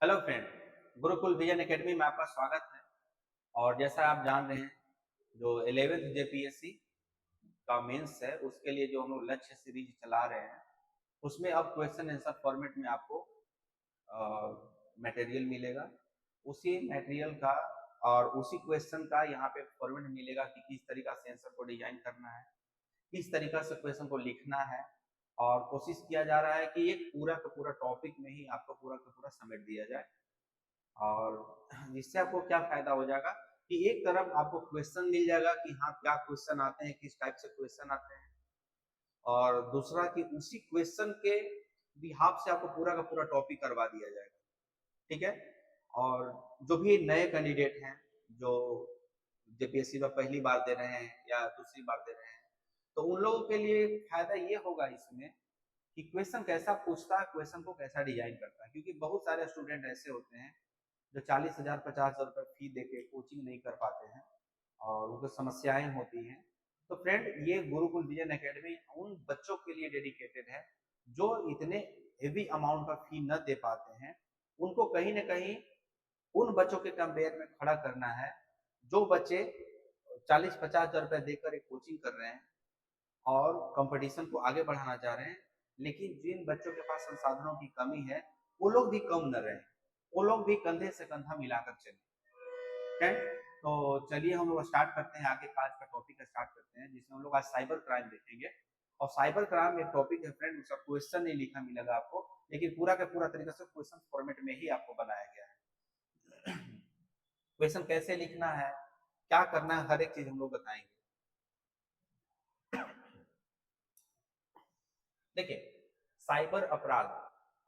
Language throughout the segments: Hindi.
Hello friend. Gurukul vision academy में आपका स्वागत है। और जैसा आप जान रहे हैं, जो 11th जेपीएससी का मेंस है उसके लिए जो हम लोग लक्ष्य सीरीज चला रहे हैं, उसमें अब क्वेश्चन आंसर फॉर्मेट में आपको मटेरियल मिलेगा। उसी मटेरियल का और उसी क्वेश्चन का यहाँ पे फॉर्मेट मिलेगा कि किस तरीका से आंसर को डिजाइन करना है, किस तरीका से क्वेश्चन को लिखना है। और कोशिश किया जा रहा है कि एक पूरा का पूरा टॉपिक में ही आपको पूरा का पूरा समेट दिया जाए। और जिससे आपको क्या फायदा हो जाएगा कि एक तरफ आपको क्वेश्चन मिल जाएगा कि हाँ क्या क्वेश्चन आते हैं, किस टाइप से क्वेश्चन आते हैं, और दूसरा कि उसी क्वेश्चन के बिहाफ से आपको पूरा का पूरा टॉपिक करवा दिया जाएगा। ठीक है। और जो भी नए कैंडिडेट हैं, जो जेपीएससी में पहली बार दे रहे हैं या दूसरी बार दे रहे हैं, तो उन लोगों के लिए फायदा ये होगा इसमें कि क्वेश्चन कैसा पूछता है, क्वेश्चन को कैसा डिजाइन करता है। क्योंकि बहुत सारे स्टूडेंट ऐसे होते हैं जो 40,000 50,000 रुपये फी देके कोचिंग नहीं कर पाते हैं और उनको समस्याएं होती हैं। तो फ्रेंड, ये गुरुकुल विजन एकेडमी उन बच्चों के लिए डेडिकेटेड है जो इतने हेवी अमाउंट का फी न दे पाते हैं। उनको कहीं ना कहीं उन बच्चों के कंपेयर में खड़ा करना है जो बच्चे 40-50,000 रुपये देकर एक कोचिंग कर रहे हैं और कंपटीशन को आगे बढ़ाना चाह रहे हैं। लेकिन जिन बच्चों के पास संसाधनों की कमी है, वो लोग भी कम न रहे, वो लोग भी कंधे से कंधा मिलाकर चले। ठीक। तो चलिए हम लोग स्टार्ट करते हैं, आगे का आज का टॉपिक स्टार्ट करते हैं, जिसमें हम लोग आज साइबर क्राइम देखेंगे। और साइबर क्राइम एक टॉपिक है फ्रेंड, उसका क्वेश्चन नहीं लिखा मिलेगा आपको, लेकिन पूरा का पूरा तरीका से क्वेश्चन फॉर्मेट में ही आपको बनाया गया है। क्वेश्चन कैसे लिखना है, क्या करना है, हर एक चीज हम लोग बताएंगे। देखिए, साइबर अपराध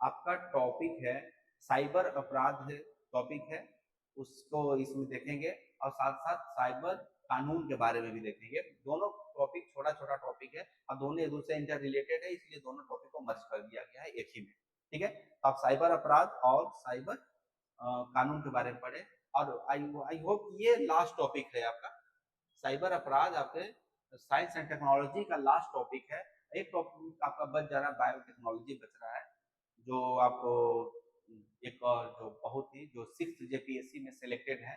आपका टॉपिक है, साइबर अपराध टॉपिक है, उसको इसमें देखेंगे। और साथ साथ साइबर कानून के बारे में भी देखेंगे। दोनों टॉपिक छोटा छोटा टॉपिक है और दोनों एक दूसरे इंटर रिलेटेड है, इसलिए दोनों टॉपिक को मर्ज कर दिया गया है एक ही में। ठीक है, तो आप साइबर अपराध और साइबर कानून के बारे में पढ़े। और आई होप ये लास्ट टॉपिक है आपका। साइबर अपराध आपके साइंस एंड टेक्नोलॉजी का लास्ट टॉपिक है। एक टॉपिक आपका बच जा रहा है, बायोटेक्नोलॉजी बच रहा है, जो आपको एक और जो बहुत ही जो 6th जेपीएससी में सिलेक्टेड है।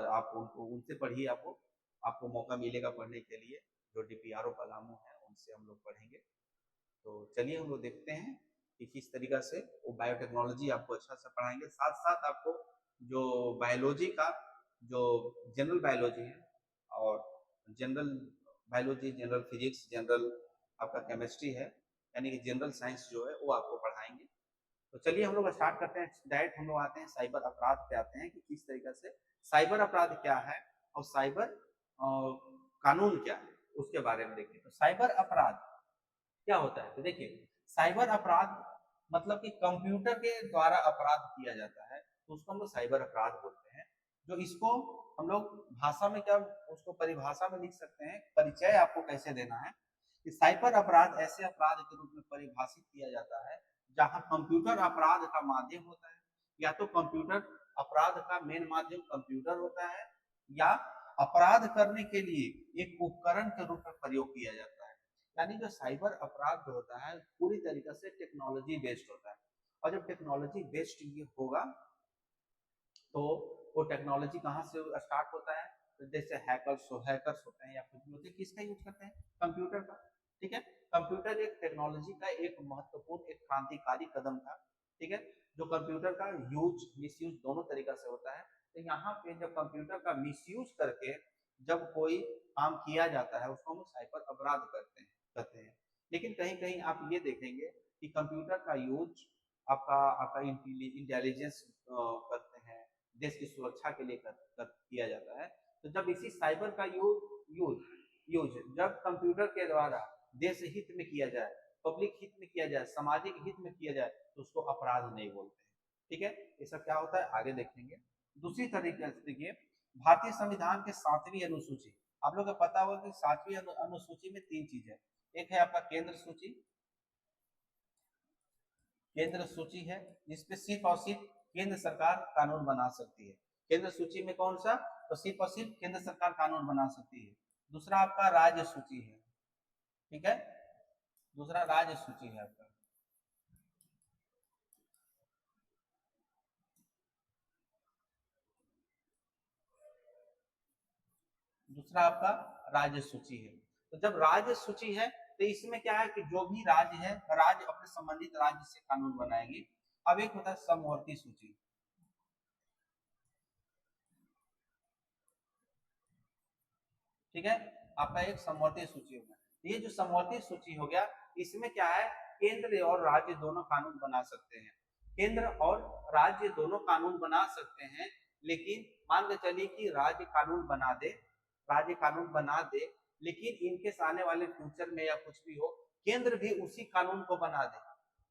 आप उनको उनसे पढ़िए, आपको आपको मौका मिलेगा पढ़ने के लिए। जो डीपीआरओ पलामू है उनसे हम लोग पढ़ेंगे। तो चलिए हम लोग देखते हैं कि किस तरीका से वो बायोटेक्नोलॉजी आपको अच्छा से पढ़ाएंगे। साथ साथ आपको जो बायोलॉजी का जो जनरल बायोलॉजी है और general biology, general physics, general आपका केमिस्ट्री है, यानी कि जनरल साइंस जो है वो आपको पढ़ाएंगे। तो चलिए हम लोग स्टार्ट करते हैं। डायरेक्ट हम लोग आते हैं साइबर अपराध पे आते हैं कि किस तरीके से साइबर अपराध क्या है और साइबर कानून क्या है, उसके बारे में देखिए। तो साइबर अपराध क्या होता है, तो देखिए, साइबर अपराध मतलब कि कंप्यूटर के द्वारा अपराध किया जाता है, तो उसको हम लोग साइबर अपराध बोलते हैं। जो इसको हम लोग भाषा में क्या उसको परिभाषा में लिख सकते हैं, परिचय आपको कैसे देना है कि साइबर अपराध ऐसे अपराध के रूप में परिभाषित किया जाता है जहां कंप्यूटर अपराध का माध्यम होता है, या तो कंप्यूटर अपराध का मेन माध्यम कंप्यूटर होता है, या अपराध करने के लिए एक उपकरण के रूप में प्रयोग किया जाता है। यानी जो साइबर अपराध जो होता है पूरी तरीके से टेक्नोलॉजी बेस्ड होता है। और जब टेक्नोलॉजी बेस्ड ये होगा तो वो टेक्नोलॉजी कहाँ से स्टार्ट होता है, तो जैसे हैकर्स होते हैं या कुछ भी होते हैं, किसका यूज करते हैं, कंप्यूटर का। ठीक है, कंप्यूटर एक टेक्नोलॉजी का एक महत्वपूर्ण, एक क्रांतिकारी कदम था। ठीक है, जो कंप्यूटर का यूज मिसयूज दोनों तरीका से होता है। तो यहाँ पे जब कंप्यूटर का मिसयूज करके जब कोई काम किया जाता है उसको हम साइबर अपराध करते हैं। लेकिन कहीं कहीं आप ये देखेंगे कि कंप्यूटर का यूज आपका आपका इंटेलिजेंस करते हैं, देश की सुरक्षा के लिए किया जाता है। तो जब इसी साइबर का यूज यूज जब कंप्यूटर के द्वारा देश हित में किया जाए, पब्लिक हित में किया जाए, सामाजिक हित में किया जाए, तो उसको अपराध नहीं बोलते हैं। ठीक है, ये सब क्या होता है आगे देखेंगे। दूसरी तरीके से देखिए, भारतीय संविधान के 7वीं अनुसूची, आप लोग को पता होगा कि 7वीं अनुसूची में 3 चीज है। एक है आपका केंद्र सूची, केंद्र सूची है जिसपे सिर्फ और सिर्फ केंद्र सरकार कानून बना सकती है। केंद्र सूची में कौन सा, तो सिर्फ और सिर्फ केंद्र सरकार कानून बना सकती है। दूसरा आपका राज्य सूची है। ठीक है, दूसरा राज्य सूची है आपका। दूसरा आपका राज्य सूची है। तो जब राज्य सूची है तो इसमें क्या है कि जो भी राज्य है, राज्य अपने संबंधित राज्य से कानून बनाएंगे। अब एक होता है समवर्ती सूची। ठीक है, आपका एक समवर्ती सूची होगा। ये जो समवर्ती सूची हो गया, इसमें क्या है, केंद्र और राज्य दोनों कानून बना सकते हैं। केंद्र और राज्य दोनों कानून बना सकते हैं, लेकिन मान के चलिए कि राज्य कानून बना दे, राज्य कानून बना दे, लेकिन इनके आने वाले फ्यूचर में या कुछ भी हो, केंद्र भी उसी कानून को बना दे,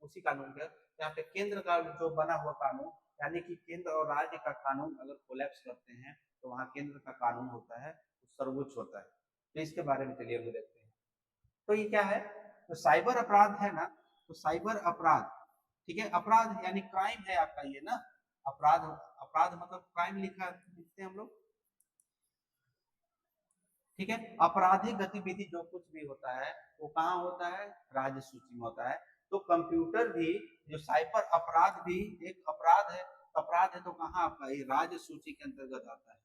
उसी कानून का। यहाँ पे केंद्र का जो बना हुआ कानून, यानी कि केंद्र और राज्य का कानून अगर कोलैप्स करते हैं तो वहां केंद्र का कानून होता है सर्वोच्च होता है। तो इसके बारे में चलिए हम देखते हैं। तो ये क्या है, तो साइबर अपराध है ना, तो साइबर अपराध, ठीक है, अपराध यानी क्राइम है आपका ये ना, अपराध, अपराध मतलब क्राइम लिखते हैं हम लोग। ठीक है, आपराधिक गतिविधि जो कुछ भी होता है वो कहाँ होता है, राज्य सूची में होता है। तो कंप्यूटर भी, जो साइबर अपराध भी एक अपराध है, अपराध है तो कहाँ आपका ये राज्य सूची के अंतर्गत आता है।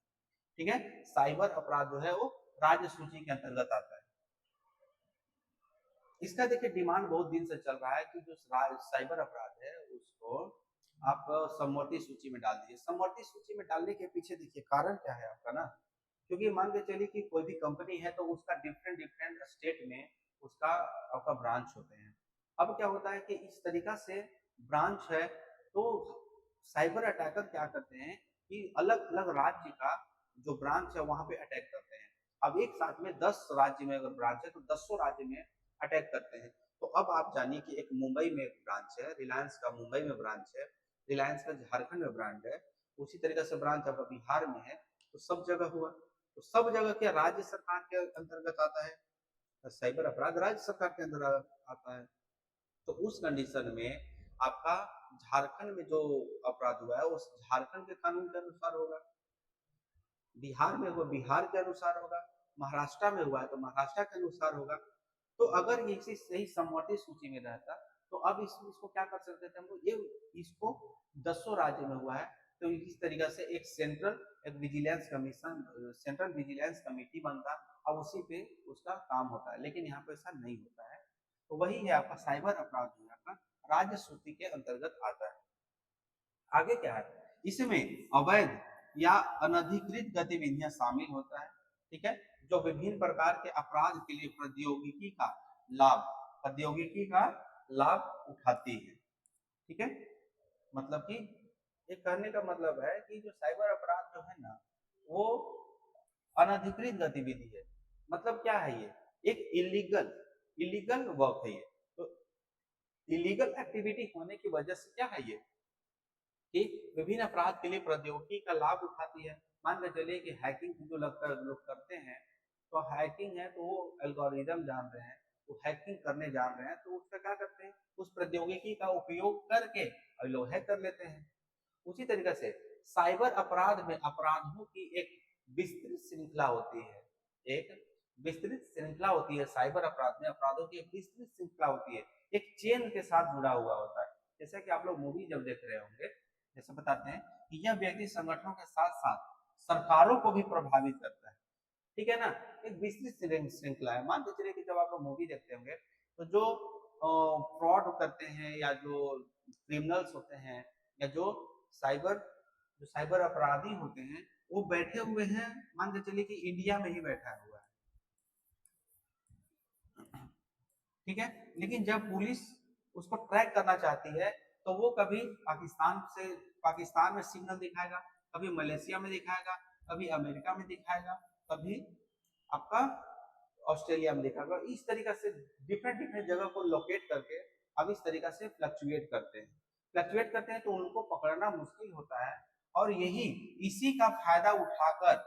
ठीक है, साइबर अपराध जो है वो राज्य सूची के अंतर्गत आता है। इसका देखिए डिमांड बहुत दिन से चल रहा है कि जो साइबर अपराध है उसको आप समवर्ती सूची में डाल दीजिए। समवर्ती सूची में डालने के पीछे देखिए कारण क्या है आपका ना, क्योंकि मान के चलिए कि कोई भी कंपनी है तो उसका डिफरेंट डिफरेंट स्टेट में उसका आपका ब्रांच होते हैं। अब क्या होता है कि इस तरीका से ब्रांच है, तो साइबर अटैकर क्या करते हैं कि अलग अलग राज्य का जो ब्रांच है वहां पे अटैक करते हैं। अब एक साथ में 10 राज्य में अगर ब्रांच है तो 10 राज्य में अटैक करते हैं। तो अब आप जानिए कि एक मुंबई में एक ब्रांच है, रिलायंस का मुंबई में ब्रांच है, रिलायंस का झारखंड में ब्रांच है, उसी तरीके से ब्रांच आपका बिहार में है, तो सब जगह हुआ। तो सब जगह क्या राज्य सरकार के अंतर्गत आता है, साइबर अपराध राज्य सरकार के अंदर आता है। तो उस कंडीशन में आपका झारखंड में जो अपराध हुआ है उस झारखंड के कानून के अनुसार होगा, बिहार में हुआ बिहार के अनुसार होगा, महाराष्ट्र में हुआ है तो महाराष्ट्र के अनुसार होगा। तो अगर ये इसी सही समवर्ती सूची में रहता तो अब इसको क्या कर सकते थे हम लोग, ये इसको 10 राज्य में हुआ है तो इस तरीके से एक सेंट्रल, एक vigilance commission, central vigilance committee बनता और उसी पे उसका काम होता है, लेकिन यहाँ पे ऐसा नहीं होता है। तो वही है आपका साइबर अपराध जो है आपका राज्य सूची के अंतर्गत आता है। आगे क्या है, इसमें अवैध या अनधिकृत गतिविधियां शामिल होता है। ठीक है, जो विभिन्न प्रकार के अपराध के लिए प्रौद्योगिकी का लाभ, प्रौद्योगिकी का लाभ उठाती है। ठीक है, मतलब कि ये कहने का मतलब है कि जो साइबर अपराध जो है ना वो अनधिकृत गतिविधि है। मतलब क्या है, ये एक इलीगल, इलीगल वर्क है ये। तो इलीगल एक्टिविटी होने की वजह से क्या है ये कि विभिन्न अपराध के लिए प्रौद्योगिकी का लाभ उठाती है। मान के चलिए कि हैकिंग जो लोग करते हैं, तो हैकिंग है तो वो एल्गोरिदम जान रहे हैं, वो हैकिंग करने जान रहे हैं, तो उसका क्या करते हैं, उस प्रौद्योगिकी का उपयोग करके और लोग हैक कर लेते हैं। उसी तरीके से साइबर अपराध में अपराधों की एक विस्तृत श्रृंखला होती है, एक विस्तृत श्रृंखला होती है। साइबर अपराध में अपराधों की एक विस्तृत श्रृंखला होती है, एक चेन के साथ जुड़ा हुआ होता है। जैसे कि आप लोग मूवी जब देख रहे होंगे, जैसे बताते हैं कि यह व्यक्ति संगठनों के साथ साथ सरकारों को भी प्रभावित करता है। ठीक है ना, एक विस्तृत श्रृंखला है। मान के चलिए कि जब आप लोग मूवी देखते होंगे तो जो फ्रॉड करते हैं या जो क्रिमिनल्स होते हैं या जो साइबर, जो साइबर अपराधी होते हैं वो बैठे हुए हैं, मान के चलिए कि इंडिया में ही बैठा हुआ है। ठीक है, लेकिन जब पुलिस उसको ट्रैक करना चाहती है तो वो कभी पाकिस्तान से, पाकिस्तान में सिग्नल दिखाएगा, कभी मलेशिया में दिखाएगा, कभी अमेरिका में दिखाएगा, कभी आपका ऑस्ट्रेलिया में दिखाएगा। इस तरीके से डिफरेंट डिफरेंट जगह को लोकेट करके अब इस तरीके से फ्लक्चुएट करते हैं, फ्लक्चुएट करते हैं तो उनको पकड़ना मुश्किल होता है। और यही, इसी का फायदा उठाकर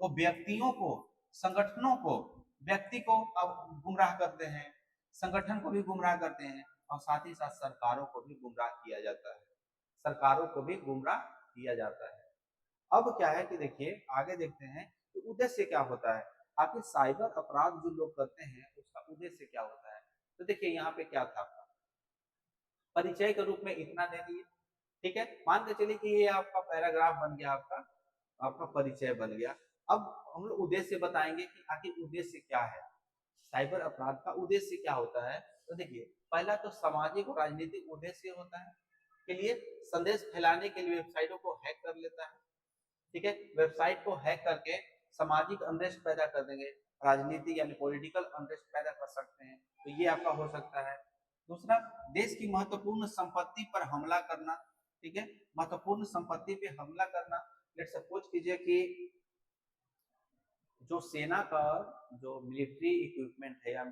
वो व्यक्तियों को, संगठनों को, व्यक्ति को अब गुमराह करते हैं, संगठन को भी गुमराह करते हैं और साथ ही साथ सरकारों को भी गुमराह किया जाता है, सरकारों को भी गुमराह किया जाता है। अब क्या है कि देखिए आगे देखते हैं कि उद्देश्य क्या होता है, आखिर साइबर अपराध जो लोग करते हैं उसका उद्देश्य क्या होता है। तो देखिए यहाँ पे क्या था, परिचय के रूप में इतना दे दिए। ठीक है, मान के चलिए कि ये आपका पैराग्राफ बन गया, आपका आपका परिचय बन गया। अब हम लोग उद्देश्य बताएंगे कि आखिर उद्देश्य क्या है, साइबर अपराध का उद्देश्य क्या होता है। तो देखिए, पहला तो सामाजिक और राजनीतिक उद्देश्य होता है, के लिए संदेश फैलाने के लिए वेबसाइटों को हैक कर लेता है। ठीक है, वेबसाइट को हैक करके सामाजिक अनरेस्ट पैदा कर देंगे, राजनीति यानी पॉलिटिकल अनरेस्ट पैदा कर सकते हैं, तो ये आपका हो सकता है। दूसरा, देश की महत्वपूर्ण संपत्ति पर हमला करना। ठीक है, महत्वपूर्ण संपत्ति पे हमला करना। लेट सपोज कीजिए कि जो सेना का जो मिलिट्री इक्विपमेंट है या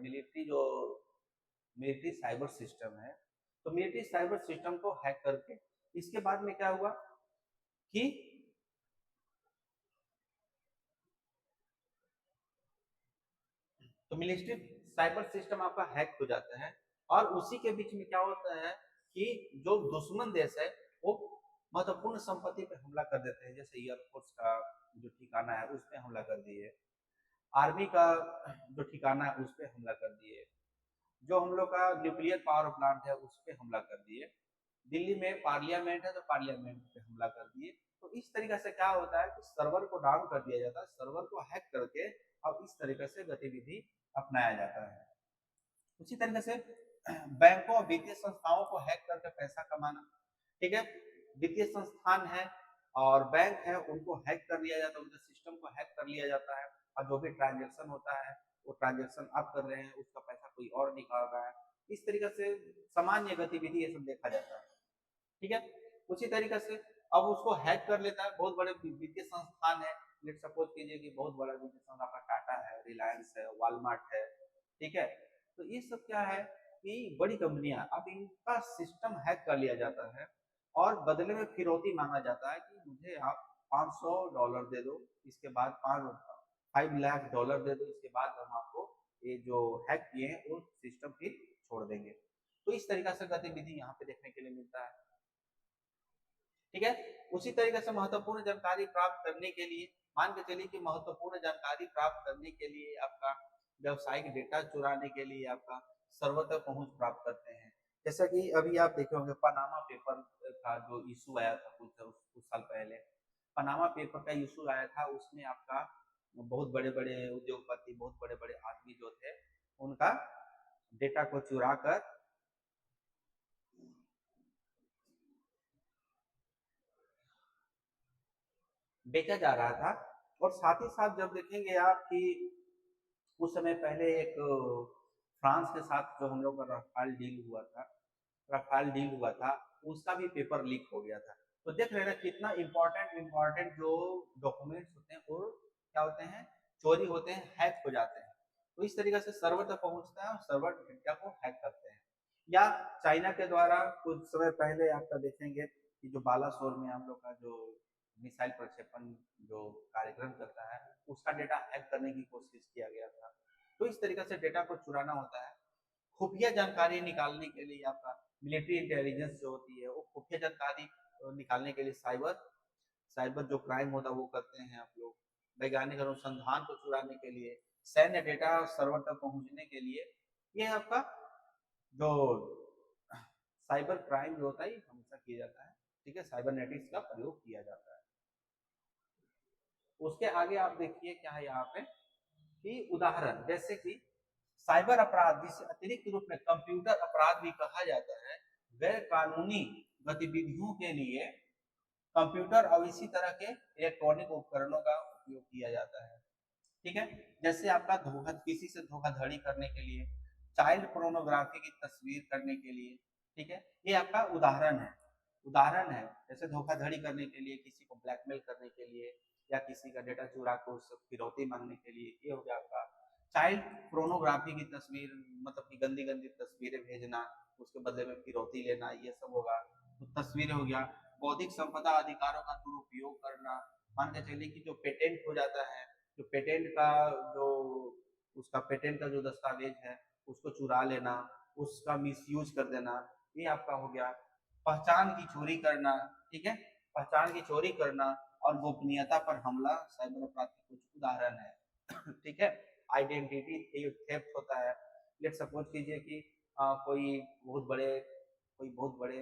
मिलिट्री साइबर सिस्टम है, तो मिलिट्री साइबर सिस्टम को हैक करके इसके बाद में क्या हुआ कि तो मिलिट्री साइबर सिस्टम आपका हैक हो जाता है, और उसी के बीच में क्या होता है कि जो दुश्मन देश है वो महत्वपूर्ण संपत्ति पे हमला कर देते हैं, जैसे एयरफोर्स का जो ठिकाना है उस पर हमला कर दिए, आर्मी का जो ठिकाना है उस पर हमला कर दिए, जो हम लोग का न्यूक्लियर पावर प्लांट है उस पर हमला कर दिए, दिल्ली में पार्लियामेंट है तो पार्लियामेंट पे हमला कर दिए। तो इस तरीके से क्या होता है कि सर्वर को डाउन कर दिया जाता है, सर्वर को हैक करके अब इस तरीके से गतिविधि अपनाया जाता है। उसी तरीके से बैंकों और वित्तीय संस्थाओं को हैक करके पैसा कमाना। ठीक है, वित्तीय संस्थान है और बैंक है, उनको हैक कर लिया जाता है, उनके सिस्टम को हैक कर लिया जाता है, और जो भी ट्रांजेक्शन होता है वो ट्रांजेक्शन आप कर रहे हैं उसका पैसा कोई और निकाल रहा है। इस तरीके से सामान्य गतिविधि ये सब देखा जाता है। ठीक है, उसी तरीके से अब उसको हैक कर लेता है बहुत बड़े वित्तीय संस्थान है, लेट सपोज कीजिए कि बहुत बड़ा वित्तीय संस्थान आपका टाटा है, रिलायंस है, वॉलमार्ट है। ठीक है, तो ये सब क्या है कि बड़ी कंपनियां, अब इनका सिस्टम हैक कर लिया जाता है और बदले में फिरौती मांगा जाता है कि मुझे आप $500 दे दो, इसके बाद 5 लाख डॉलर दे दो, इसके बाद हम आपको ये जो हैक किए हैं वो सिस्टम फिर छोड़ देंगे। तो इस तरीके से गतिविधि यहाँ पे देखने के लिए मिलता है। ठीक है, उसी तरीके से महत्वपूर्ण जानकारी प्राप्त करने के लिए, मान के चलिए कि महत्वपूर्ण जानकारी प्राप्त करने के लिए आपका व्यावसायिक डेटा चुराने के लिए आपका सर्वर तक पहुंच प्राप्त करते हैं। जैसा कि अभी आप देखे होंगे पनामा पेपर का जो इशू आया था कुछ साल पहले, पनामा पेपर का इशू आया था, उसमें आपका बहुत बड़े बड़े उद्योगपति, बहुत बड़े बड़े आदमी जो थे उनका डेटा को चुरा कर बेचा जा रहा था। और साथ ही साथ जब देखेंगे आप कि कुछ समय पहले एक फ्रांस के साथ जो हम लोग का राफेल डील हुआ था, उसका भी पेपर लीक हो गया था। तो देख रहे हैं कितना इम्पोर्टेंट जो डॉक्यूमेंट्स होते हैं वो क्या होते हैं, चोरी होते हैं, हैक हो जाते हैं। तो इस तरीके से सर्वर तक पहुंचता है और सर्वर डेटा को हैक करते हैं। या चाइना के द्वारा कुछ समय पहले आपका देखेंगे कि जो बालासोर में हम लोग का जो मिसाइल प्रक्षेपण जो कार्यक्रम करता है उसका डेटा हैक करने की कोशिश किया गया था। तो इस तरीके से डेटा को चुराना होता है। खुफिया जानकारी निकालने के लिए आपका मिलिट्री इंटेलिजेंस जो होती है वो खुफिया जानकारी निकालने के लिए साइबर साइबर जो क्राइम होता है वो करते हैं आप लोग। वैज्ञानिक अनुसंधान को चुराने के लिए, सैन्य डेटा सर्वर तक पहुंचने के लिए, ये आपका जो साइबर क्राइम जो होता है ये हमेशा किया जाता है। ठीक है, साइबरनेटिक्स का प्रयोग किया जाता है। उसके आगे आप देखिए क्या है यहाँ पे कि उदाहरण, जैसे कि साइबर अपराध जिसे अतिरिक्त रूप में कंप्यूटर अपराध भी कहा जाता है, गैर कानूनी गतिविधियों के लिए कंप्यूटर और इसी तरह के इलेक्ट्रॉनिक उपकरणों का उपयोग किया जाता है। ठीक है, जैसे आपका किसी से धोखाधड़ी करने के लिए, चाइल्ड पोर्नोग्राफी की तस्वीर करने के लिए। ठीक है, ये आपका उदाहरण है जैसे धोखाधड़ी करने के लिए, किसी को ब्लैकमेल करने के लिए, या किसी का डेटा चुरा कर उससे फिरौती मांगने के लिए, ये हो गया आपका चाइल्ड पोर्नोग्राफी की तस्वीर, मतलब कि गंदी गंदी तस्वीरें भेजना, उसके बदले में फिरौती लेना, ये सब होगा। तो तस्वीरें हो गया। बौद्धिक संपदा अधिकारों का दुरुपयोग करना, मान के चलिए कि जो पेटेंट हो जाता है, जो पेटेंट का जो उसका पेटेंट का जो दस्तावेज है उसको चुरा लेना, उसका मिसयूज कर देना, ये आपका हो गया। पहचान की चोरी करना। ठीक है, पहचान की चोरी करना और गोपनीयता पर हमला साइबर अपराध के कुछ उदाहरण है। ठीक है, आइडेंटिटी थेफ्ट होता है। लेट सपोज कीजिए कि कोई बहुत बड़े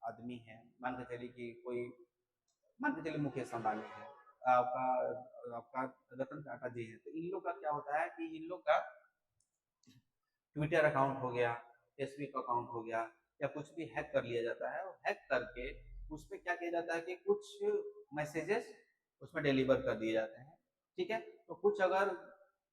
आदमी है, मान के चलिए कि कोई मान के चलिए मुकेश अंबानी है, आपका आपका रतन टाटा जी हैं, तो इन लोग का क्या होता है कि इन लोग का ट्विटर अकाउंट हो गया, फेसबुक अकाउंट हो गया, या कुछ भी हैक कर लिया जाता है, और हैक करके उस पर क्या किया जाता है कि कुछ मैसेजेस उसमें डिलीवर कर दिए जाते हैं। ठीक है, तो कुछ अगर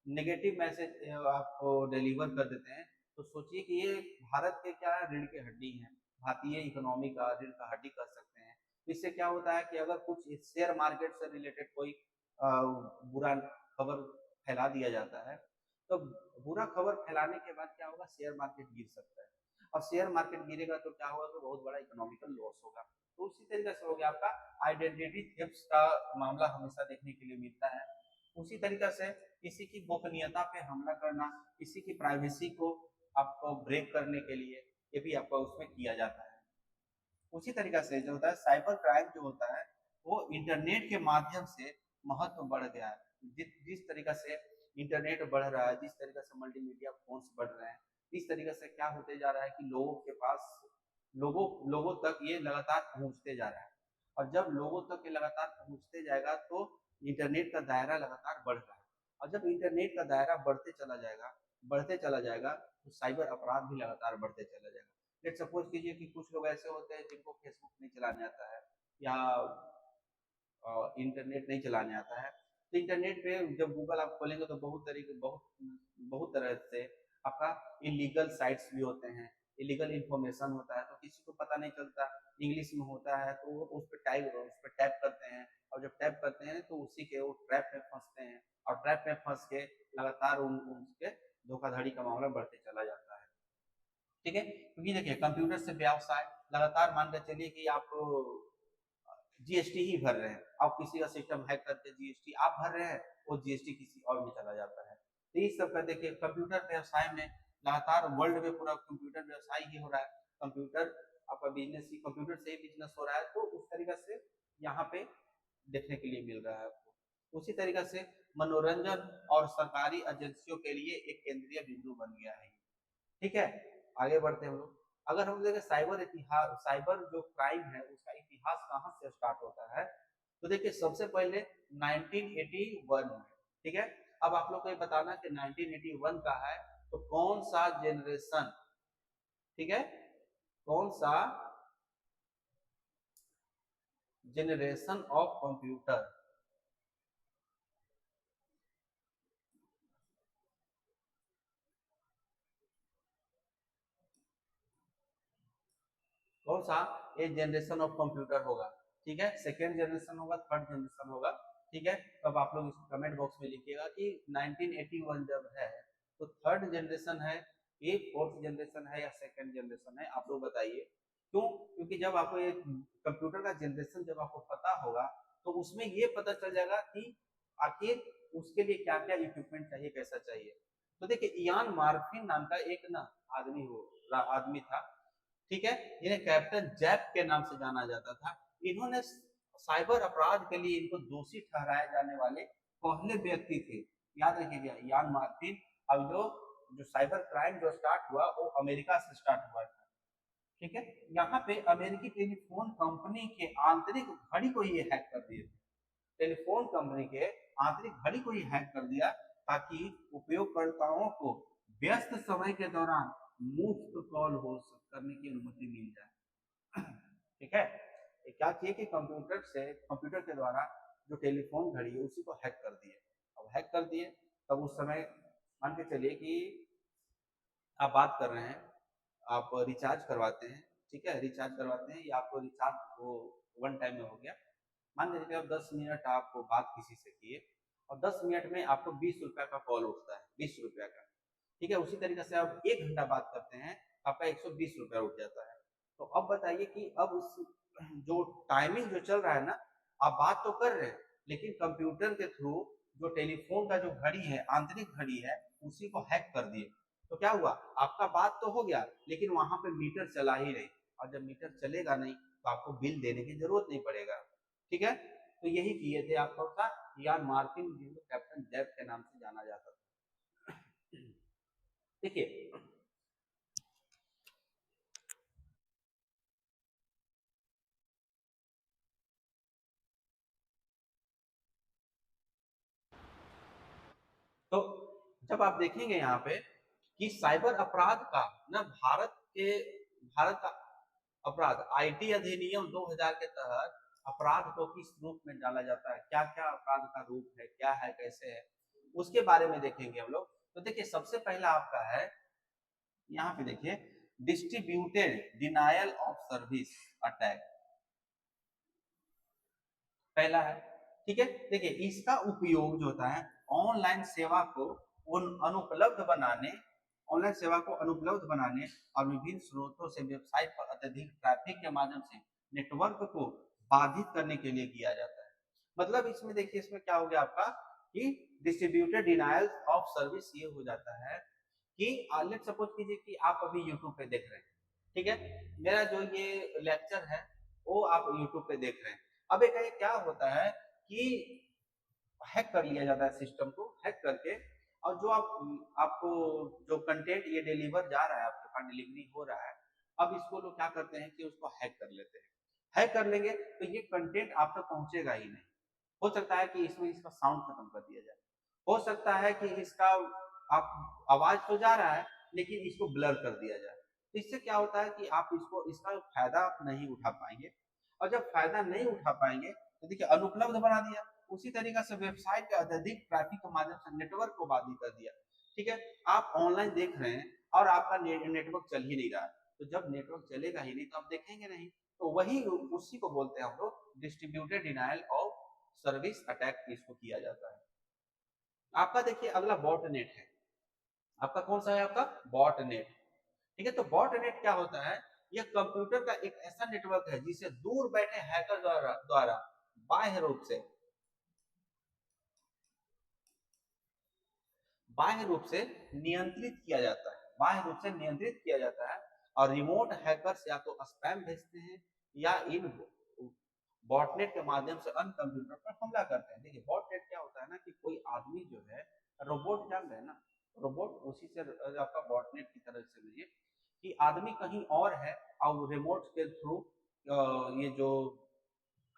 नेगेटिव मैसेज आपको डिलीवर कर देते हैं, तो सोचिए कि ये भारत के क्या है, रीढ़ की हड्डी है, भारतीय इकोनॉमी का रीढ़ का हड्डी कर सकते हैं। तो इससे क्या होता है कि अगर कुछ शेयर मार्केट से रिलेटेड कोई बुरा खबर फैला दिया जाता है, तो बुरा खबर फैलाने के बाद क्या होगा, शेयर मार्केट गिर सकता है, और शेयर मार्केट गिरेगा तो क्या होगा, तो बहुत बड़ा इकोनॉमिकल लॉस होगा। तो उसी तरीके से हो गया आपका आइडेंटिटी थेफ्ट का मामला हमेशा देखने के लिए मिलता है। उसी तरीके से किसी की गोपनीयता पे हमला करना, किसी की प्राइवेसी को आपको ब्रेक करने के लिए, ये भी आपका उसमें किया जाता है। उसी तरीके से जो होता है साइबर क्राइम जो होता है, वो इंटरनेट के माध्यम से महत्व बढ़ गया है। जिस तरीके से इंटरनेट बढ़ रहा है, जिस तरीके से मल्टीमीडिया फोन्स बढ़ रहे हैं, इस तरीके से क्या होते जा रहा है कि लोगों के पास लोगों तक ये लगातार पहुंचते जा रहा है। और जब लोगों तक ये लगातार पहुंचते जाएगा, तो इंटरनेट का दायरा लगातार बढ़ रहा है, और जब इंटरनेट का दायरा बढ़ते चला जाएगा, तो साइबर अपराध भी लगातार बढ़ते चला जाएगा। लेट सपोज कीजिए कि कुछ लोग ऐसे होते हैं जिनको फेसबुक नहीं चलाने आता है, या इंटरनेट नहीं चलाने आता है, तो इंटरनेट पे जब गूगल आप खोलेंगे तो बहुत तरह से आपका इलीगल साइट्स भी होते हैं, इलीगल इंफॉर्मेशन होता है, तो किसी को पता नहीं चलता, इंग्लिश में होता है, तो वो उस पर टैप करते हैं, और जब टैप करते हैं तो उसी के वो ट्रैप में फंसते हैं, और ट्रैप में फंस के लगातार उनके धोखाधड़ी का मामला बढ़ते चला जाता है। ठीक है, क्योंकि देखिए कंप्यूटर से व्यवसाय लगातार, मान के चलिए कि आप जीएसटी ही भर रहे हैं, आप किसी का सिस्टम हैक करके जीएसटी आप भर रहे हैं, वो जीएसटी किसी और में चला जाता है। तो इस सब का देखिए कंप्यूटर व्यवसाय में लगातार वर्ल्ड में पूरा कंप्यूटर व्यवसाय ही हो रहा है, कंप्यूटर आपका बिजनेस ही कंप्यूटर से ही बिजनेस हो रहा है, तो उस तरीके से यहाँ पे देखने के लिए मिल रहा है आपको। उसी तरीके से मनोरंजन और सरकारी एजेंसियों के लिए एक केंद्रीय बिंदु बन गया है। ठीक है, आगे बढ़ते हैं हम लोग। अगर हम देखें साइबर जो क्राइम है उसका इतिहास कहाँ से स्टार्ट होता है, तो देखिए सबसे पहले 1981 में। ठीक है, अब आप लोग को ये बताना कि 1981 का है, तो कौन सा जनरेशन, ठीक है, कौन सा जनरेशन ऑफ कंप्यूटर, कौन सा एक जनरेशन ऑफ कंप्यूटर होगा। ठीक है, सेकेंड जनरेशन होगा, थर्ड जनरेशन होगा। ठीक है, तो अब आप लोग इसको कमेंट बॉक्स में लिखिएगा कि 1981 जब है, तो थर्ड जनरेशन है, ये फोर्थ जनरेशन है, या सेकेंड जनरेशन है, आप लोग बताइए। क्यों? क्योंकि जब आपको ये कंप्यूटर का जनरेशन जब आपको पता होगा, तो उसमें ये पता चल जाएगा कि आखिर उसके लिए क्या क्या इक्विपमेंट चाहिए, कैसा चाहिए। तो देखिए इयान मार्फिन नाम का एक ना आदमी था। ठीक है, इन्हें कैप्टन जैक के नाम से जाना जाता था। इन्होंने साइबर अपराध के लिए इनको दोषी ठहराए जाने वाले पहले व्यक्ति थे। याद रखिएगा यान मार्टिन। अब जो साइबर क्राइम जो स्टार्ट हुआ वो अमेरिका से स्टार्ट हुआ था। ठीक है, यहाँ पे अमेरिकी टेलीफोन कंपनी के आंतरिक घड़ी को ये हैक कर दिए थे। टेलीफोन कंपनी के आंतरिक घड़ी को ही हैक कर दिया, ताकि उपयोगकर्ताओं को व्यस्त समय के दौरान मुफ्त कॉल हो करने की अनुमति मिल जाए। ठीक है, क्या किए कि कंप्यूटर के द्वारा जो टेलीफोन घड़ी है उसी को हैक कर दिए। अब हैक कर दिए, तब उस समय मान के चलिए कि आप बात कर रहे हैं, आप रिचार्ज करवाते हैं। ठीक है, रिचार्ज करवाते हैं, या आपको रिचार्ज वो वन टाइम में हो गया। मान लीजिए आप 10 मिनट आप बात किसी से किए, और 10 मिनट में आपको 20 रुपया का कॉल उठता है, 20 रुपया का। ठीक है, उसी तरीके से आप 1 घंटा बात करते हैं, आपका 120 रुपया उठ जाता है। तो अब बताइए कि अब उस जो टाइमिंग जो चल रहा है ना, आप बात तो कर रहे हैं, लेकिन कंप्यूटर के थ्रू जो टेलीफोन का जो घड़ी है, आंतरिक घड़ी है, उसी को हैक कर दिए। तो क्या हुआ, आपका बात तो हो गया, लेकिन वहां पे मीटर चला ही नहीं, और जब मीटर चलेगा नहीं तो आपको बिल देने की जरूरत नहीं पड़ेगा। ठीक है, तो यही किए थे आपका यान मार्टिन, जिनको कैप्टन जैक के नाम से जाना जाता था। देखिए तो जब आप देखेंगे यहाँ पे कि साइबर अपराध का ना भारत का अपराध आईटी अधिनियम 2000 के तहत अपराध को किस रूप में डाला जाता है, क्या क्या अपराध का रूप है, क्या है, कैसे है, उसके बारे में देखेंगे हम लोग। तो देखिए सबसे पहला आपका है, यहाँ पे देखिए, distributed denial of service attack पहला है। ठीक है, देखिए इसका उपयोग जो होता है ऑनलाइन सेवा को अनुपलब्ध बनाने, ऑनलाइन सेवा को अनुपलब्ध बनाने और विभिन्न स्रोतों से वेबसाइट पर अत्यधिक ट्रैफिक के माध्यम से नेटवर्क को बाधित करने के लिए किया जाता है। मतलब इसमें देखिए, इसमें क्या हो गया आपका कि डिस्ट्रीब्यूटेड डिनायल ऑफ सर्विस ये हो जाता है कि लेट्स सपोज कीजिए कि आप अभी यूट्यूब पे देख रहे हैं, ठीक है, मेरा जो ये लेक्चर है वो आप यूट्यूब पे देख रहे हैं। अब एक क्या होता है कि हैक कर लिया जाता है, सिस्टम को हैक करके, और जो आपको जो कंटेंट ये डिलीवर जा रहा है, आपके पास डिलीवरी हो रहा है, अब इसको लोग क्या करते हैं कि उसको हैक कर लेते हैं। हैक कर लेंगे तो ये कंटेंट आप तक पहुंचेगा ही नहीं। हो सकता है कि इसमें इसका साउंड खत्म कर दिया जाए, हो सकता है कि इसका आप आवाज तो जा रहा है लेकिन इसको ब्लर कर दिया जाए। तो इससे क्या होता है कि आप इसका फायदा आप नहीं उठा पाएंगे, और जब फायदा नहीं उठा पाएंगे तो देखिए अनुपलब्ध बना दिया। उसी तरीका से वेबसाइट के अत्यधिक ट्रैफिक के माध्यम से नेटवर्क को बाधित कर दिया। ठीक है, आप ऑनलाइन देख रहे हैं और आपका नेटवर्क चल ही नहीं रहा है, तो जब नेटवर्क चलेगा ही नहीं तो आप देखेंगे नहीं। तो वही उसी को बोलते हैं हम लोग distributed denial of service attack, इसको किया जाता है। आपका देखिए अगला बॉटनेट है, आपका कौन सा है, आपका बॉटनेट। ठीक है, तो बॉटनेट क्या होता है, यह कंप्यूटर का एक ऐसा नेटवर्क है जिसे दूर बैठे हैकर द्वारा बाह्य रूप से बाह्य रूप से नियंत्रित किया जाता है, बाह्य रूप से नियंत्रित किया जाता है। और रिमोट हैकर्स या तो स्पैम भेजते हैं या इन बॉटनेट के माध्यम से अन्य कंप्यूटर पर हमला करते हैं। देखिए बॉटनेट क्या होता है ना कि कोई आदमी जो है, रोबोट जान रहे हैं ना, रोबोट उसी से आपका बॉटनेट की तरह से लीजिए कि आदमी कहीं और है और रिमोट के थ्रू ये जो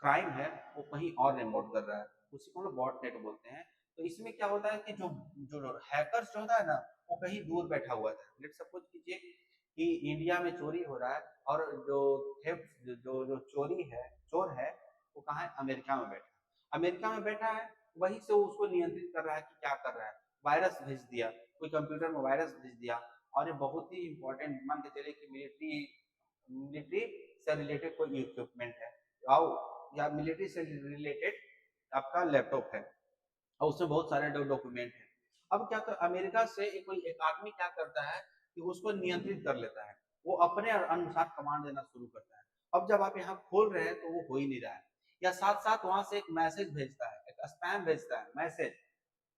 क्राइम है वो कहीं और रिमोट कर रहा है, उसी को हम लोग बॉटनेट बोलते हैं। तो इसमें क्या होता है कि जो जो हैकर्स जो होता है ना वो कहीं दूर बैठा हुआ था। लेट सपोज कीजिए कि इंडिया में चोरी हो रहा है और जो थेफ्ट जो चोरी है, चोर है, वो कहाँ है, अमेरिका में बैठा है। अमेरिका में बैठा है, वहीं से उसको नियंत्रित कर रहा है कि क्या कर रहा है, वायरस भेज दिया, कोई कंप्यूटर में वायरस भेज दिया। और ये बहुत ही इंपॉर्टेंट मान के चलिए कि मिलिट्री मिलिट्री से रिलेटेड कोई इक्विपमेंट है या मिलिट्री से रिलेटेड आपका लैपटॉप है और उसमें बहुत सारे डॉक्यूमेंट हैं। अब क्या कर अमेरिका से कोई एक आदमी क्या करता है कि उसको नियंत्रित कर लेता है, वो अपने अनुसार कमांड देना शुरू करता है। अब जब आप यहाँ खोल रहे हैं तो वो हो ही नहीं रहा है, या साथ साथ वहां से एक मैसेज भेजता है, एक स्पैम भेजता है, मैसेज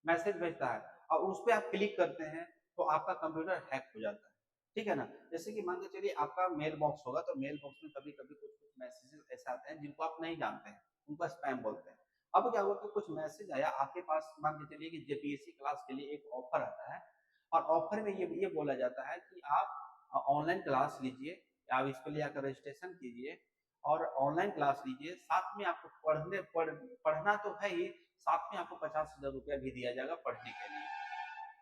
मैसेज भेजता है, और उस पर आप क्लिक करते हैं तो आपका कंप्यूटर हैक हो जाता है। ठीक है ना, जैसे कि मान के चलिए आपका मेल बॉक्स होगा, तो मेल बॉक्स में कभी कभी कुछ कुछ मैसेजेस ऐसे आते हैं जिनको आप नहीं जानते हैं, उनको स्पैम बोलते हैं। अब क्या हुआ कि कुछ मैसेज आया आपके पास, मान के चलिए कि जेपीएससी क्लास के लिए एक ऑफर आता है, और ऑफर में ये बोला जाता है कि आप ऑनलाइन क्लास लीजिए, आप इसके लिए आकर रजिस्ट्रेशन कीजिए और ऑनलाइन क्लास लीजिए, साथ में आपको पढ़ना तो है ही, साथ में आपको 50,000 रुपया भी दिया जाएगा पढ़ने के लिए।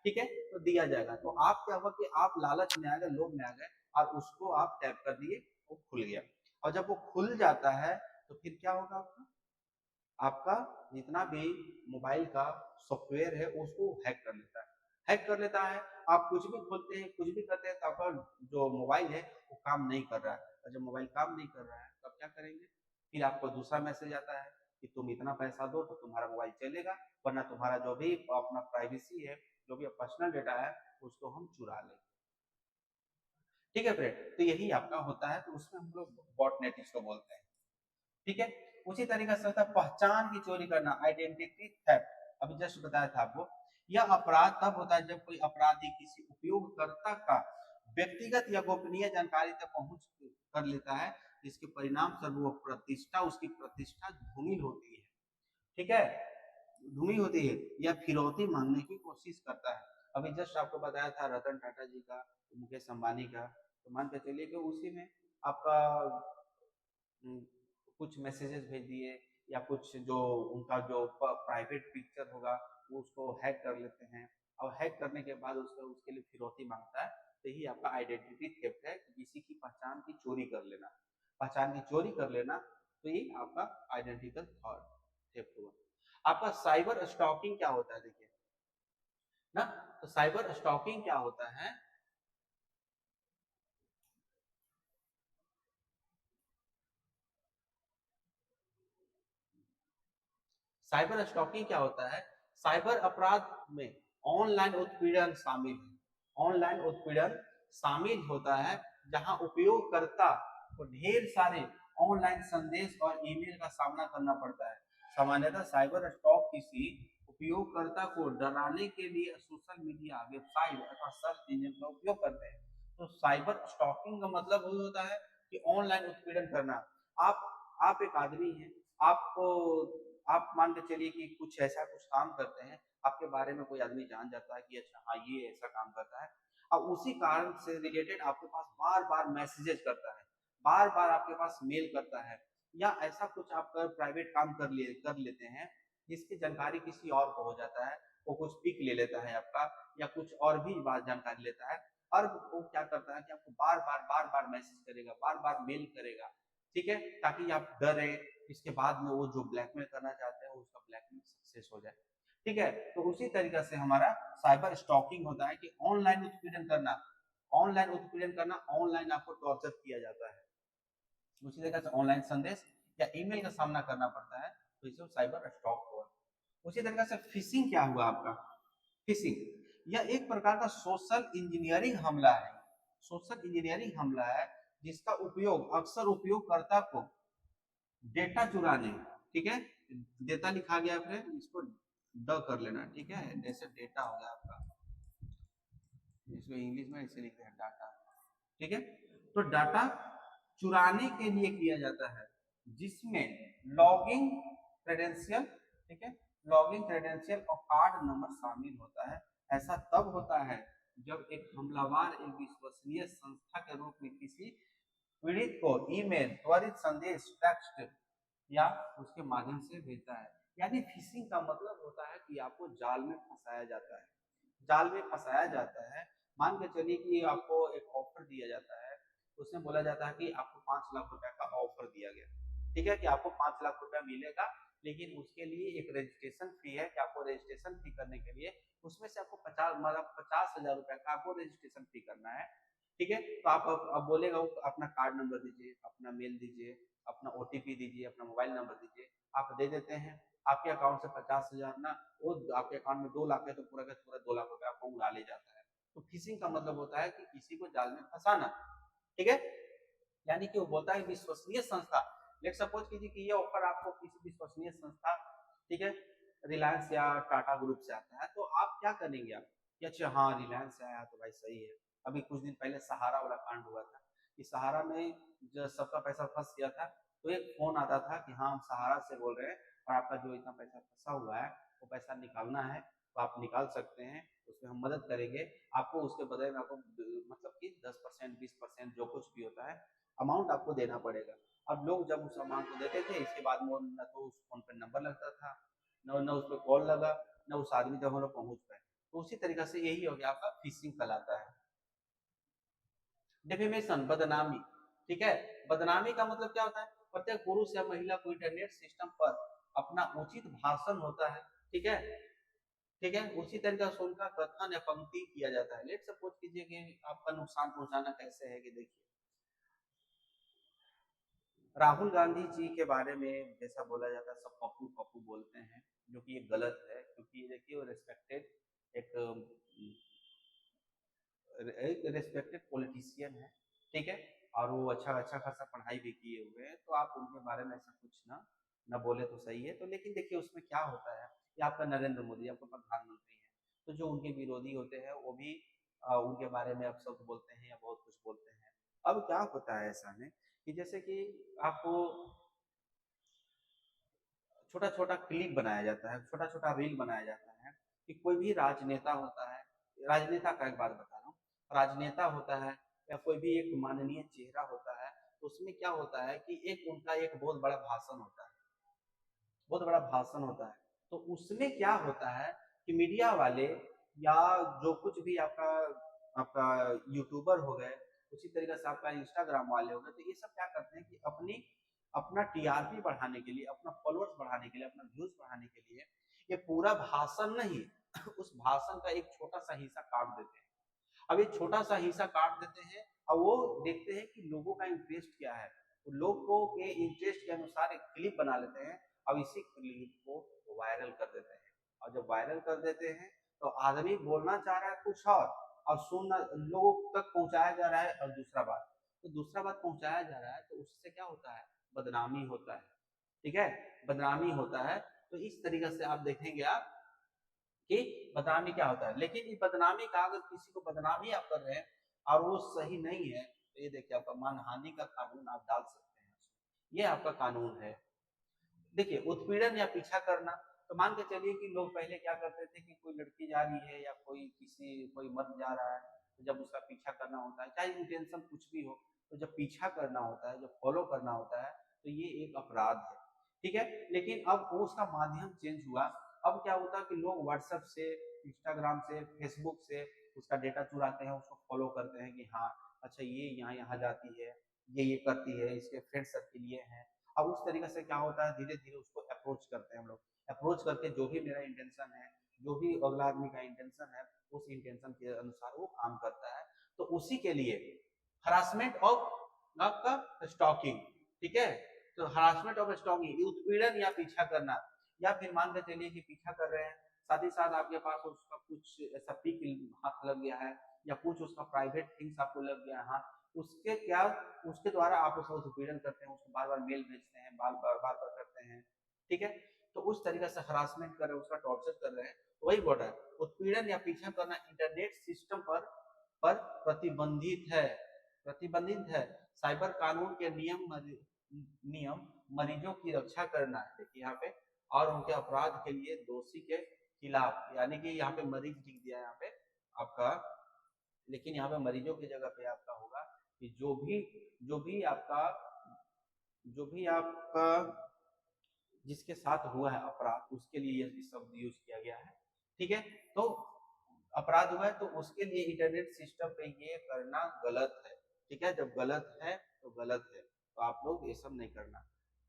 ठीक है, तो दिया जाएगा। तो आप क्या हुआ कि आप लालच में आ गए, लोभ में आ गए, और उसको आप टैप कर दिए, वो खुल गया। और जब वो खुल जाता है तो फिर क्या होगा, आपका आपका जितना भी मोबाइल का सॉफ्टवेयर है उसको हैक कर लेता है, हैक कर लेता है। आप कुछ भी खोलते हैं, कुछ भी करते हैं, तो आपका जो मोबाइल है वो काम नहीं कर रहा है, और जब मोबाइल काम नहीं कर रहा है तो आप क्या करेंगे, फिर आपको दूसरा मैसेज आता है कि तुम इतना पैसा दो तो तुम्हारा मोबाइल चलेगा, वरना तुम्हारा जो भी अपना प्राइवेसी है, जो भी पर्सनल डेटा है, उसको हम चुरा लेंगे। ठीक है फ्रेंड, तो यही आपका होता है, तो उसमें हम लोग बॉटनेट इसको बोलते हैं। ठीक है, उसी तरीके से होता है पहचान की चोरी करना, आइडेंटिटी थेफ्ट, अभी जस्ट बताया था आपको। यह अपराध तब होता है जब कोई अपराधी किसी उपयोगकर्ता का व्यक्तिगत या गोपनीय जानकारी तक पहुंच कर लेता है, जिसके परिणाम स्वरूप वो प्रतिष्ठा, उसकी प्रतिष्ठा धूमिल होती है। ठीक है, धूमिल होती है, या फिरौती मांगने की कोशिश करता है। अभी जस्ट आपको बताया था रतन टाटा जी का, मुकेश अंबानी का, तो मान के चलिए कि उसी में आपका कुछ मैसेजेस भेज दिए, या कुछ जो उनका जो प्राइवेट पिक्चर होगा वो उसको हैक कर लेते हैं, और हैक करने के बाद उसके लिए फिरौती मांगता है, तो यही आपका आइडेंटिटी थेफ्ट है, किसी की पहचान की चोरी कर लेना। पहचान की चोरी कर लेना, तो ये आपका आइडेंटिकल थेफ्ट हुआ। आपका साइबर स्टॉकिंग क्या होता है, देखिए ना, तो साइबर स्टॉकिंग क्या होता है, साइबर स्टॉकिंग क्या होता है, साइबर अपराध में ऑनलाइन उत्पीड़न शामिल है। ऑनलाइन उत्पीड़न शामिल होता है जहां उपयोगकर्ता को ढेर सारे ऑनलाइन संदेश और ईमेल का सामना करना पड़ता है। सामान्यतः साइबर स्टॉक किसी उपयोगकर्ता को डराने के लिए सोशल मीडिया, वेबसाइट अथवा सर्च इंजन का उपयोग करते हैं। तो साइबर स्टॉकिंग का मतलब होता है कि ऑनलाइन उत्पीड़न करना। आप एक आदमी हैं, आपको आप मान के चलिए कि कुछ ऐसा कुछ काम करते हैं, आपके बारे में कोई आदमी जान जाता है कि अच्छा हाँ ये ऐसा काम करता है, अब उसी कारण से रिलेटेड आपके पास बार बार मैसेजेस करता है, बार बार आपके पास मेल करता है, या ऐसा कुछ आप प्राइवेट काम कर लेते हैं जिसकी जानकारी किसी और को हो जाता है, वो कुछ पिक ले लेता है आपका, या कुछ और भी बात जानकारी लेता है, और वो क्या करता है कि आपको बार बार मैसेज करेगा, बार बार मेल करेगा, ठीक है, ताकि आप डरे, इसके बाद में वो जो ब्लैकमेल करना चाहते हैं उसका ब्लैकमेल सक्सेस हो जाए। ठीक है, तो उसी तरीके से हमारा साइबर स्टॉकिंग होता है कि ऑनलाइन उत्पीड़न करना, ऑनलाइन उत्पीड़न करना, ऑनलाइन आपको टॉर्चर किया जाता है, उसी तरीके से ऑनलाइन संदेश या ईमेल का सामना करना पड़ता है, तो इसे साइबर स्टॉक हुआ। उसी तरीके से फिशिंग क्या हुआ आपका, फिशिंग यह एक प्रकार का सोशल इंजीनियरिंग हमला है, सोशल इंजीनियरिंग हमला है जिसका उपयोग अक्सर उपयोगकर्ता को डेटा चुराने, ठीक है, डेटा लिखा गया फिर इसको ड कर लेना, ठीक है, जैसे डेटा हो गया आपका, इसको इंग्लिश में इसे लिखते हैं डाटा, ठीक है, तो डाटा चुराने के लिए किया जाता है, जिसमें लॉगिंग क्रेडेंशियल, ठीक है, लॉगिंग क्रेडेंशियल और कार्ड नंबर शामिल होता है। ऐसा तब होता है जब एक हमलावर एक विश्वसनीय संस्था के रूप में किसी पीड़ित को ईमेल, त्वरित संदेश, टेक्स्ट या उसके माध्यम से भेजता है। यानी फिशिंग का मतलब होता है कि आपको जाल में फंसाया जाता है, जाल में फंसाया जाता है। मान के चलिए कि आपको एक ऑफर दिया जाता है, उसमें बोला जाता है कि आपको 5 लाख रुपए का ऑफर दिया गया, ठीक है, कि आपको 5 लाख रुपया मिलेगा, लेकिन उसके लिए एक रजिस्ट्रेशन फी है कि आपको रजिस्ट्रेशन फी करने के लिए उसमें से आपको 50,000 रुपए का आपको रजिस्ट्रेशन फी करना है, ठीक है, तो आप अब बोलेगा वो अपना कार्ड नंबर दीजिए, अपना मेल दीजिए, अपना ओटीपी दीजिए, अपना मोबाइल नंबर दीजिए, आप दे देते हैं, आपके अकाउंट से 50,000 ना, वो आपके अकाउंट में 2 लाख है तो पूरा का पूरा 2 लाख रुपए आपको उड़ा ले जाता है। तो फिशिंग का मतलब होता है कि किसी को जाल में फंसाना, ठीक है, यानी कि वो बोलता है विश्वसनीय संस्था, लेट सपोज कीजिए कि ये ऑफर आपको किसी विश्वसनीय संस्था, ठीक है, रिलायंस या टाटा ग्रुप से आता है, तो आप क्या करेंगे, आप कि अच्छा हाँ रिलायंस से आया तो भाई सही है। अभी कुछ दिन पहले सहारा वाला कांड हुआ था, कि सहारा में जो सबका पैसा फंस गया था, तो एक फोन आता था कि हाँ हम सहारा से बोल रहे हैं और आपका जो इतना पैसा फंसा हुआ है वो पैसा निकालना है, तो आप निकाल सकते हैं, उसमें हम मदद करेंगे आपको, उसके बदले में आपको मतलब कि 10% 20% जो कुछ भी होता है अमाउंट आपको देना पड़ेगा। अब लोग जब उस अमाउंट को देते थे, इसके बाद में न तो उस फोन पर नंबर लगता था, न उस पर कॉल लगा, न उस आदमी तक हम लोग पहुंच पाए। तो उसी तरीके से यही हो गया आपका फिशिंग कहलाता है। डिफेमेशन, बदनामी, ठीक है, बदनामी का मतलब क्या होता है, प्रत्येक पुरुष या महिला को इंटरनेट सिस्टम पर अपना उचित भाषण होता है, ठीक है, ठीक है, उसी तरीके से उनका कथन या पंक्ति किया जाता है। लेट सपोज कीजिए कि आपका नुकसान पहुंचाना कैसे है, कि देखिए राहुल गांधी जी के बारे में जैसा बोला जाता है, सब पप्पू पप्पू बोलते हैं, जो कि ये गलत है, क्योंकि देखिए वो रिस्पेक्टेड एक एक रिस्पेक्टेड पॉलिटिशियन है, ठीक है, और वो अच्छा अच्छा खासा पढ़ाई भी किए हुए हैं, तो आप उनके बारे में ऐसा कुछ ना ना बोले तो सही है। तो लेकिन देखिए उसमें क्या होता है, ये आपका नरेंद्र मोदी आपका प्रधानमंत्री है, तो जो उनके विरोधी होते हैं वो भी उनके बारे में अब सब बोलते हैं या बहुत कुछ बोलते हैं। अब क्या होता है ऐसा में कि जैसे कि आपको छोटा छोटा क्लिप बनाया जाता है, छोटा छोटा रील बनाया जाता है, कि कोई भी राजनेता होता है, राजनेता का एक बात बता रहा हूँ, राजनेता होता है या कोई भी एक माननीय चेहरा होता है, तो उसमें क्या होता है कि एक उनका एक बहुत बड़ा भाषण होता है, बहुत बड़ा भाषण होता है, तो उसमें क्या होता है कि मीडिया वाले या जो कुछ भी आपका आपका यूट्यूबर हो गए, उसी तरीके से आपका इंस्टाग्राम वाले हो गए, तो ये सब क्या करते हैं कि अपनी अपना टीआरपी बढ़ाने के लिए, अपना फॉलोअर्स बढ़ाने के लिए, अपना व्यूज बढ़ाने के लिए ये पूरा भाषण नहीं उस भाषण का एक छोटा सा हिस्सा काट देते हैं। अब ये छोटा सा हिस्सा काट देते हैं और वो देखते हैं कि लोगों का इंटरेस्ट क्या है, तो लोगों के इंटरेस्ट के अनुसार एक क्लिप बना लेते हैं और इसी क्लिप को वायरल कर देते हैं। और जब वायरल कर देते हैं तो आदमी बोलना चाह रहा है कुछ और सुनना लोगों तक पहुंचाया जा रहा है और दूसरा बात, तो दूसरा बात पहुंचाया जा रहा है, तो उससे क्या होता है, बदनामी होता है। ठीक है, बदनामी होता है। तो इस तरीके से आप देखेंगे आप कि बदनामी क्या होता है। लेकिन ये बदनामी का, अगर किसी को बदनामी आप कर रहे हैं और वो सही नहीं है, तो ये देखिए आपका मानहानि का कानून आप डाल सकते हैं, ये आपका कानून है। देखिए उत्पीड़न या पीछा करना, तो मान के चलिए कि लोग पहले क्या करते थे कि कोई लड़की जा रही है या कोई मर्द जा रहा है, तो जब उसका पीछा करना होता है, चाहे इंटेंशन कुछ भी हो, तो जब पीछा करना होता है, जब फॉलो करना होता है, तो ये एक अपराध है। ठीक है, लेकिन अब वो उसका माध्यम चेंज हुआ। अब क्या होता है कि लोग व्हाट्सएप से, इंस्टाग्राम से, फेसबुक से उसका डेटा चुराते हैं, उसको फॉलो करते हैं कि हाँ अच्छा ये यहाँ यहाँ जाती है, ये करती है, इसके फ्रेंड सर्किल ये हैं। अब उस तरीके से क्या होता है, धीरे धीरे उसको अप्रोच करते हैं हम लोग, अप्रोच करके जो भी मेरा इंटेंशन है, जो भी अगला आदमी का इंटेंशन है, उस इंटेंशन के अनुसार वो काम करता है। तो उसी के लिए हरासमेंट ऑफ आपका स्टॉकिंग, ठीक है, तो हरासमेंट ऑफ स्टॉकिंग, उत्पीड़न या पीछा करना, या फिर मान के चलिए कि पीछा कर रहे हैं, साथ ही साथ आपके पास उसका कुछ ऐसा पिक हाथ लग गया है या कुछ उसका प्राइवेट थिंग्स आपको लग गया है हाथ, उसके क्या, उसके द्वारा आप उसका उत्पीड़न करते हैं, उसको बार बार मेल भेजते हैं, बार बार करते हैं। ठीक है, तो उस तरीके से हरासमेंट कर रहे हैं, उसका टॉर्चर कर रहे हैं। तो वही बोल रहा है, उत्पीड़न या पीछा करना इंटरनेट सिस्टम पर प्रतिबंधित है, प्रतिबंधित है। साइबर कानून के नियम मरीजों की रक्षा करना है, देखिए यहाँ पे, और उनके अपराध के लिए दोषी के खिलाफ, यानी कि यहाँ पे मरीज लिख दिया है यहाँ पे आपका, लेकिन यहाँ पे मरीजों की जगह पे आपका होगा कि जो भी आपका जो भी आपका जिसके साथ हुआ है अपराध, उसके लिए ये शब्द यूज किया गया है। ठीक है, तो अपराध हुआ है तो उसके लिए इंटरनेट सिस्टम पे ये करना गलत है। ठीक है, जब गलत है तो गलत है, तो आप लोग ये सब नहीं करना।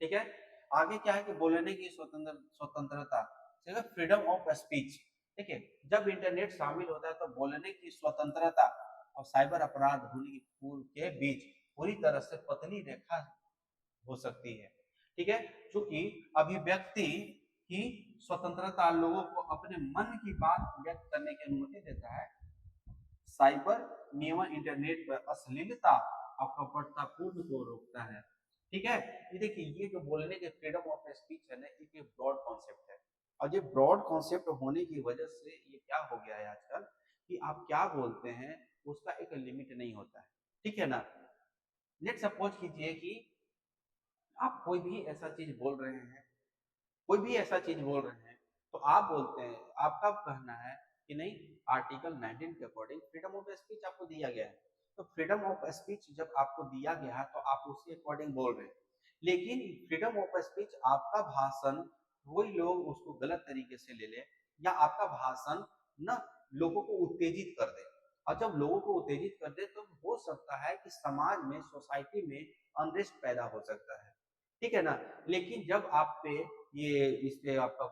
ठीक है, आगे क्या है कि बोलने की स्वतंत्रता, फ्रीडम ऑफ स्पीच। ठीक है, जब इंटरनेट शामिल होता है तो बोलने की स्वतंत्रता और साइबर अपराध होने के बीच पूरी तरह से पतली रेखा हो सकती है। ठीक है, क्योंकि अभिव्यक्ति की स्वतंत्रता लोगों को अपने मन की बात व्यक्त करने की अनुमति देता है। साइबर नियमन इंटरनेट पर अश्लीलता और कपटतापूर्ण को रोकता है। ठीक है, ये देखिए, ये जो बोलने के फ्रीडम ऑफ स्पीच है ना, एक ब्रॉड कॉन्सेप्ट है, और ये ब्रॉड कॉन्सेप्ट होने की वजह से ये क्या हो गया है आजकल कि आप क्या बोलते हैं उसका एक लिमिट नहीं होता है। ठीक है ना, लेट सपोज कीजिए कि आप कोई भी ऐसा चीज बोल रहे हैं, कोई भी ऐसा चीज बोल रहे हैं, तो आप बोलते हैं, आपका कहना है कि नहीं, आर्टिकल 19 के अकॉर्डिंग फ्रीडम ऑफ स्पीच आपको दिया गया है, तो फ्रीडम ऑफ स्पीच जब आपको दिया गया है तो आप उसके अकॉर्डिंग बोल रहे हैं। लेकिन फ्रीडम ऑफ स्पीच आपका भाषण वही लोग उसको गलत तरीके से ले ले, या आपका भाषण न लोगों को उत्तेजित कर दे, और जब लोगों को उत्तेजित कर दे तो हो सकता है कि समाज में, सोसाइटी में अनरेस्ट पैदा हो सकता है। ठीक है ना, लेकिन जब आप पे ये इस पे आपका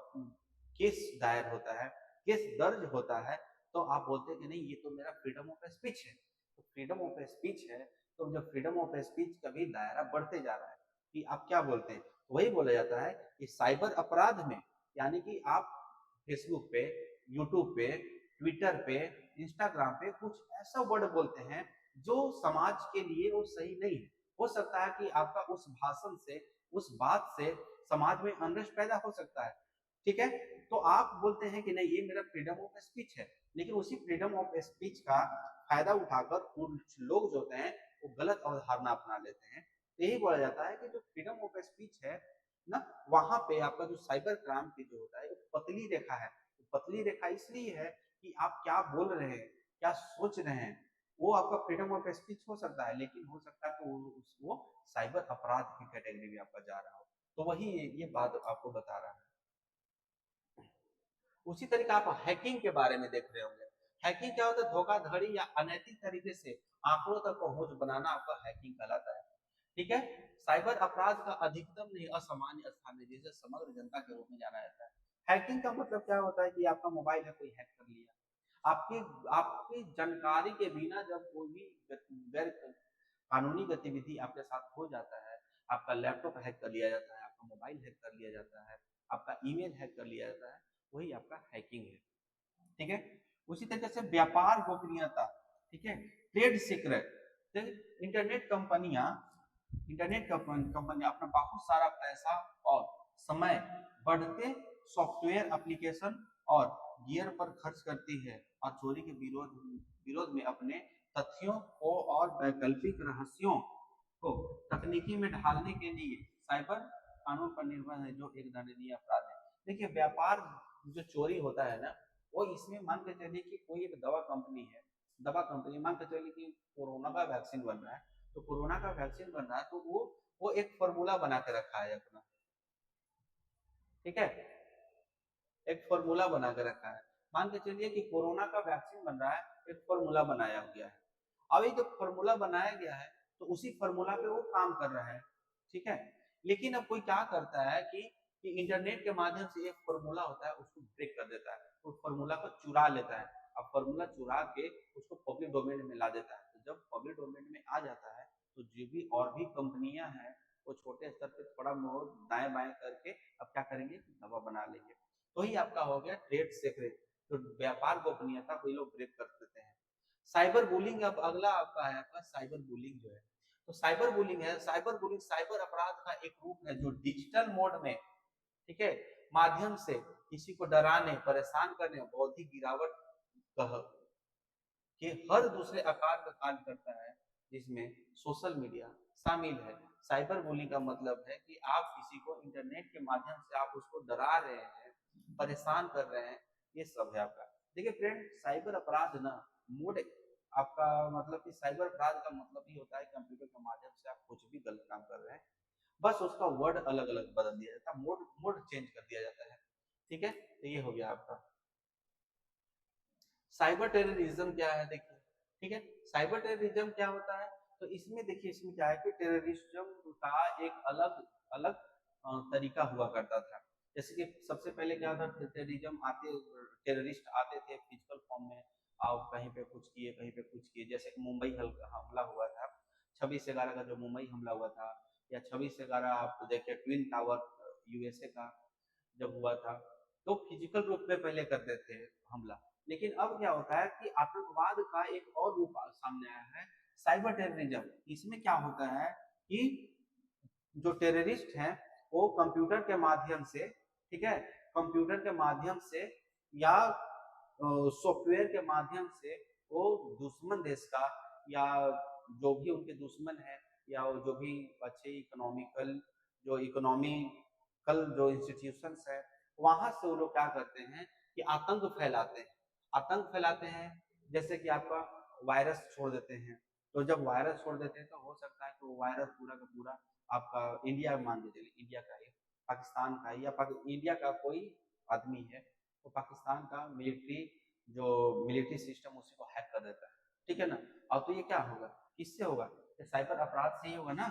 केस दायर होता है, केस दर्ज होता है, तो आप बोलते हैं कि नहीं ये तो मेरा फ्रीडम ऑफ स्पीच है। तो फ्रीडम ऑफ स्पीच है, तो जब फ्रीडम ऑफ स्पीच का भी दायरा बढ़ते जा रहा है कि आप क्या बोलते हैं, वही बोला जाता है कि साइबर अपराध में, यानी कि आप फेसबुक पे, यूट्यूब पे, ट्विटर पे, इंस्टाग्राम पे कुछ ऐसा वर्ड बोलते हैं जो समाज के लिए वो सही नहीं है। हो सकता है कि आपका उस भाषण से, उस बात से समाज में अनरेस्ट पैदा हो सकता है। ठीक है, तो आप बोलते हैं कि नहीं ये मेरा फ्रीडम ऑफ स्पीच है, लेकिन उसी फ्रीडम ऑफ स्पीच का फायदा उठाकर कुछ लोग जो होते हैं वो गलत अवधारणा अपना लेते हैं। यही बोला जाता है कि जो फ्रीडम ऑफ स्पीच है ना, वहां पे आपका जो साइबर क्राइम की जो होता है वो पतली रेखा है। पतली रेखा इसलिए है कि आप क्या बोल रहे हैं, क्या सोच रहे हैं, वो आपका फ्रीडम ऑफ स्पीच हो सकता है, लेकिन हो सकता है कि वो साइबर अपराध की कैटेगरी में आपका जा रहा हो। तो वही ये बात आपको बता रहा है। उसी तरीके आप हैकिंग के बारे में देख रहे होंगे। हैकिंग क्या होता है? धोखाधड़ी या अनैतिक तरीके से आंकड़ों तक पहुंच बनाना आपका हैकिंग कहलाता है। ठीक है। साइबर अपराध का अधिकतम नहीं असामान्य स्थान है जिसे समग्र जनता के रूप में जाना जाता है। हैकिंग का मतलब क्या होता है कि आपका मोबाइल है कोई हैक कर लिया, आपकी आपकी जानकारी के बिना जब कोई भी गैर कानूनी गतिविधि आपके साथ हो जाता है, आपका लैपटॉप हैक कर लिया जाता है, आपका मोबाइल हैक कर लिया जाता है, आपका ईमेल हैक कर लिया जाता है, वही आपका हैकिंग है। ठीक है। उसी तरीके से व्यापार गोपनीयता, ठीक है, ट्रेड सीक्रेट। इंटरनेट कंपनियां अपना बहुत सारा पैसा और समय बढ़ते सॉफ्टवेयर एप्लीकेशन और गियर पर खर्च करती है और चोरी के विरोध में अपने तथ्यों को और वैकल्पिक रहस्यों को तकनीकी में ढालने के लिए साइबर कानून पर निर्भर है, जो एक दंडनीय अपराध है। देखिए, व्यापार जो चोरी होता है ना, वो इसमें मान के चलिए कि कोई एक दवा कंपनी है, दवा कंपनी मान के चलिए कि कोरोना का वैक्सीन बन रहा है, तो कोरोना का वैक्सीन बन रहा है तो वो एक फॉर्मूला बना के रखा है अपना। ठीक है। एक फॉर्मूला बना के रखा है। मान के चलिए कि कोरोना का वैक्सीन बन रहा है, एक फॉर्मूला बनाया गया है। अब ये जो फॉर्मूला बनाया गया है तो उसी फॉर्मूला पे वो काम कर रहा है। ठीक है। लेकिन अब कोई क्या करता है कि इंटरनेट के माध्यम से एक फॉर्मूला होता है उसको ब्रेक कर देता है, उस फॉर्मूला को चुरा लेता है। अब फॉर्मूला चुरा के उसको पब्लिक डोमेन में ला देता है। तो जब पब्लिक डोमेन में आ जाता है तो जो भी और भी कंपनियां हैं वो छोटे स्तर पे थोड़ा मोड़ दाएं बाएं करके अब क्या करेंगे, दवा बना लेंगे। तो ही आपका हो गया ट्रेड सीक्रेट, तो व्यापार गोपनीयता कोई लोग ब्रेक कर देते हैं। साइबर बुलिंग अब अगला आपका है, आपका साइबर बुलिंग जो है। तो साइबर बुलिंग है, साइबर बुलिंग साइबर अपराध का एक रूप है जो डिजिटल मोड में, ठीक है, माध्यम से किसी को डराने, परेशान करने, बौद्धिक गिरावट कह के हर दूसरे आकार का कार्य करता है, जिसमें सोशल मीडिया शामिल है। साइबर बुलिंग का मतलब है कि आप किसी को इंटरनेट के माध्यम से आप उसको डरा रहे हैं, परेशान कर रहे हैं, ये सब है आपका। देखिए फ्रेंड, साइबर अपराध ना मोड आपका मतलब कि साइबर अपराध का मतलब ही होता है कंप्यूटर के माध्यम से आप कुछ भी गलत काम कर रहे हैं, बस उसका वर्ड अलग अलग बदल दिया जाता है, मोड मोड चेंज कर दिया जाता है। ठीक है। तो ये हो गया आपका साइबर टेररिज्म क्या है। देखिए, ठीक है, साइबर टेररिज्म क्या होता है, तो इसमें देखिए, इसमें क्या है कि टेररिज्म का एक अलग अलग तरीका हुआ करता था। जैसे कि सबसे पहले क्या था, टेररिज्म आते टेररिस्ट आते थे फिजिकल फॉर्म में, आप कहीं पे कुछ किए कहीं पे कुछ किए। जैसे कि मुंबई हमला हुआ था, 26/11 का जो मुंबई हमला हुआ था, या 26/11 आप देखिए ट्विन टावर यूएसए का जब हुआ था, तो फिजिकल रूप में पहले करते थे हमला। लेकिन अब क्या होता है कि आतंकवाद का एक और रूप सामने आया है, साइबर टेररिज्म। इसमें क्या होता है कि जो टेररिस्ट हैं वो कंप्यूटर के माध्यम से, ठीक है, कंप्यूटर के माध्यम से या सॉफ्टवेयर के माध्यम से वो दुश्मन देश का, या जो भी उनके दुश्मन है, या जो भी अच्छे इकोनॉमिकल जो इकोनॉमिकल जो इंस्टीट्यूशंस है, वहां से वो लोग क्या करते हैं कि आतंक फैलाते हैं। आतंक फैलाते हैं, जैसे कि आपका वायरस छोड़ देते हैं। तो जब वायरस छोड़ देते हैं तो हो सकता है कि वो वायरस पूरा का पूरा आपका इंडिया, मान के चलिए इंडिया का है, पाकिस्तान का है, या इंडिया का कोई आदमी है तो पाकिस्तान का मिलिट्री सिस्टम उसी को हैक कर देता है। ठीक है ना। अब तो ये क्या होगा, किससे होगा, ये साइबर अपराध से ही होगा ना।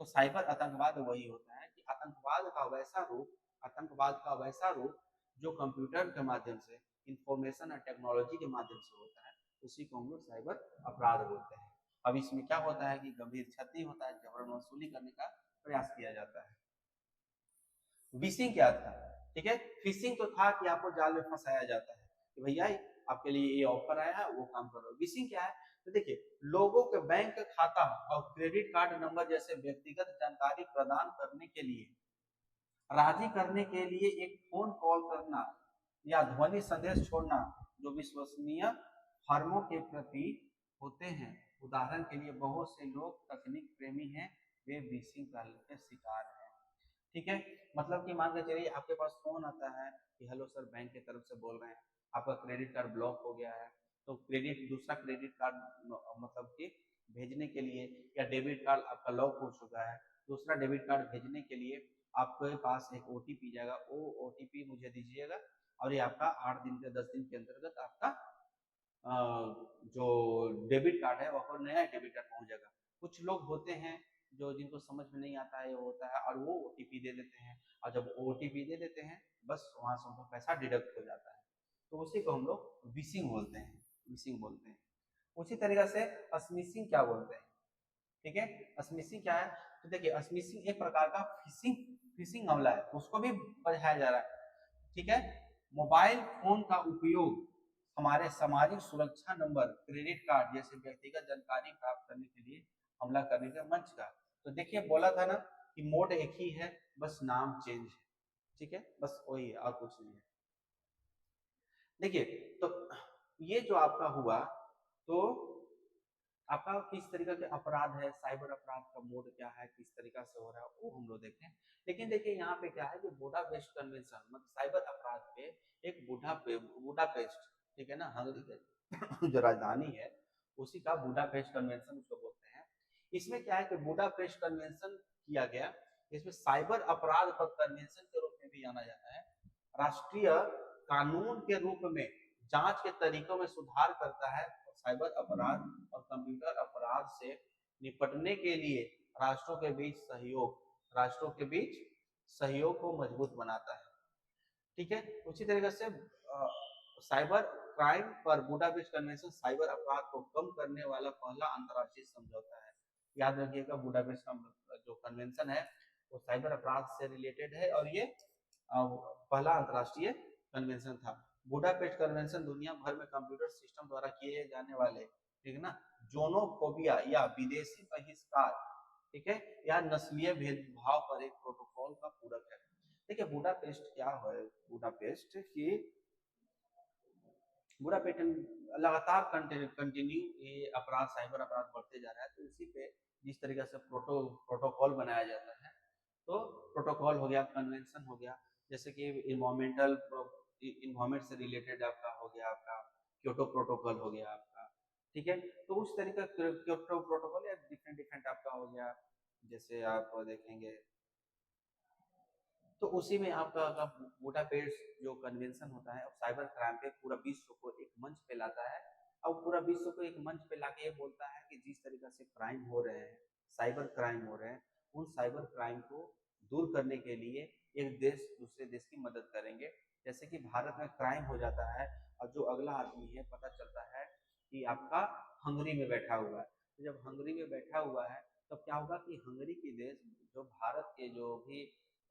तो साइबर आतंकवाद वही होता है कि आतंकवाद का वैसा रूप जो कंप्यूटर के माध्यम से, इंफॉर्मेशन और टेक्नोलॉजी के माध्यम से होता है, उसी को हम लोग साइबर अपराध बोलते हैं। अब इसमें क्या होता है कि गंभीर क्षति होता है, जबरन वसूली करने का प्रयास किया जाता है। विशिंग क्या था, ठीक है, फिशिंग तो था कि आपको जाल में फंसाया जाता है कि भैया आपके लिए ये ऑफर आया है, वो काम करो। विशिंग क्या है, तो देखिए, लोगों के बैंक खाता और क्रेडिट कार्ड नंबर जैसे व्यक्तिगत जानकारी प्रदान करने के लिए, राजी करने के लिए एक फोन कॉल करना या ध्वनि संदेश छोड़ना जो विश्वसनीय फर्मों के प्रति होते हैं। उदाहरण के लिए बहुत से लोग तकनीक प्रेमी हैं, वे विशिंग के शिकार हैं। ठीक है। मतलब कि मान के चलिए आपके पास फोन आता है कि हेलो सर, बैंक की तरफ से बोल रहे हैं, आपका क्रेडिट कार्ड ब्लॉक हो गया है, तो दूसरा क्रेडिट कार्ड मतलब कि भेजने के लिए, या डेबिट कार्ड आपका लॉक हो चुका है, दूसरा डेबिट कार्ड भेजने के लिए आपके पास एक ओटीपी जाएगा, वो ओटीपी मुझे दीजिएगा, और ये आपका 8 दिन के 10 दिन के अंतर्गत आपका जो डेबिट कार्ड है वह नया डेबिट कार्ड पहुंच जाएगा। कुछ लोग होते हैं जो जिनको समझ में नहीं आता है होता है और वो ओटीपी दे देते हैं, और जब ओटीपी दे देते हैं बस वहां से उनका पैसा डिडक्ट हो जाता है, तो उसी को हम लोग विशिंग बोलते हैं, विशिंग बोलते हैं। उसी तरीके से स्मिशिंग क्या बोलते हैं, ठीक है। स्मिशिंग क्या है, तो देखिए स्मिशिंग एक प्रकार का फिशिंग फिशिंग हमला है, उसको भी बढ़ाया जा रहा है, ठीक है। मोबाइल फोन का उपयोग हमारे सामाजिक सुरक्षा नंबर, क्रेडिट कार्ड जैसे व्यक्तिगत जानकारी प्राप्त करने के लिए हमला करने का मंच का। तो देखिए बोला था ना कि मोड एक ही है, बस नाम चेंज है, ठीक है, बस वही है और कुछ नहीं है। देखिए तो ये जो आपका हुआ, तो आपका किस तरीके के अपराध है, साइबर अपराध का मोड क्या है, किस तरीका से हो रहा है वो हम लोग देखें। लेकिन देखिए यहाँ पे क्या है कि बुडापेस्ट कन्वेंशन मतलब साइबर अपराध पे एक बुडापेस्ट, ठीक है ना, हंगरी का जो राजधानी है उसी का बुडापेस्ट कन्वेंशन उसको बोलते हैं। इसमें क्या है कि बुडापेस्ट कन्वेंशन किया गया, इसमें साइबर अपराध पर कन्वेंशन के रूप में भी जाना जाता है। राष्ट्रीय कानून के रूप में जांच के तरीकों में सुधार करता है, साइबर अपराध और कंप्यूटर अपराध से निपटने के लिए राष्ट्रों के बीच सहयोग को मजबूत बनाता है, ठीक है। उसी तरीके से साइबर क्राइम पर बुडापेस्ट कन्वेंशन साइबर अपराध को कम करने वाला पहला अंतर्राष्ट्रीय समझौता है। याद रखिएगा बुडापेस्ट का जो कन्वेंशन है वो साइबर अपराध से रिलेटेड है और ये पहला अंतर्राष्ट्रीय कन्वेंशन था। बुडापेस्ट कन्वेंशन दुनिया भर में कंप्यूटर सिस्टम द्वारा किए जाने वाले, ठीक है ना, जोनोफोबिया या विदेशी बहिष्कार, ठीक है, या नस्लीय भेदभाव पर एक प्रोटोकॉल का पूरक है। देखिए बुडापेस्ट क्या है, बुडापेस्ट की बुडापेस्ट लगातार कंटिन्यू ये अपराध साइबर अपराध बढ़ते जा रहा है, तो उसी पे जिस तरीके से प्रोटोकॉल बनाया जाता है, तो प्रोटोकॉल हो गया, कन्वेंशन हो गया, जैसे कि इन्वायरमेंट से रिलेटेड आपका हो गया, आपका क्योटो प्रोटोकॉल हो गया आपका, ठीक है। तो उस तरीके का क्योटो प्रोटोकॉल या डिफरेंट डिफरेंट आपका हो गया, जैसे आप देखेंगे तो उसी में आपका बुडापेस्ट जो कन्वेंशन होता है साइबर क्राइम पे पूरा विश्व को एक मंच पे लाता है, और पूरा विश्व को एक मंच पे लाके ये बोलता है कि जिस तरीके से क्राइम हो रहे हैं, साइबर क्राइम हो रहे हैं, उन साइबर क्राइम को दूर करने के लिए एक देश दूसरे देश की मदद करेंगे। जैसे कि भारत में क्राइम हो जाता है और जो अगला आदमी है पता चलता है कि आपका हंगरी में बैठा हुआ है, तो जब हंगरी में बैठा हुआ है तब क्या होगा कि हंगरी की देश जो भारत के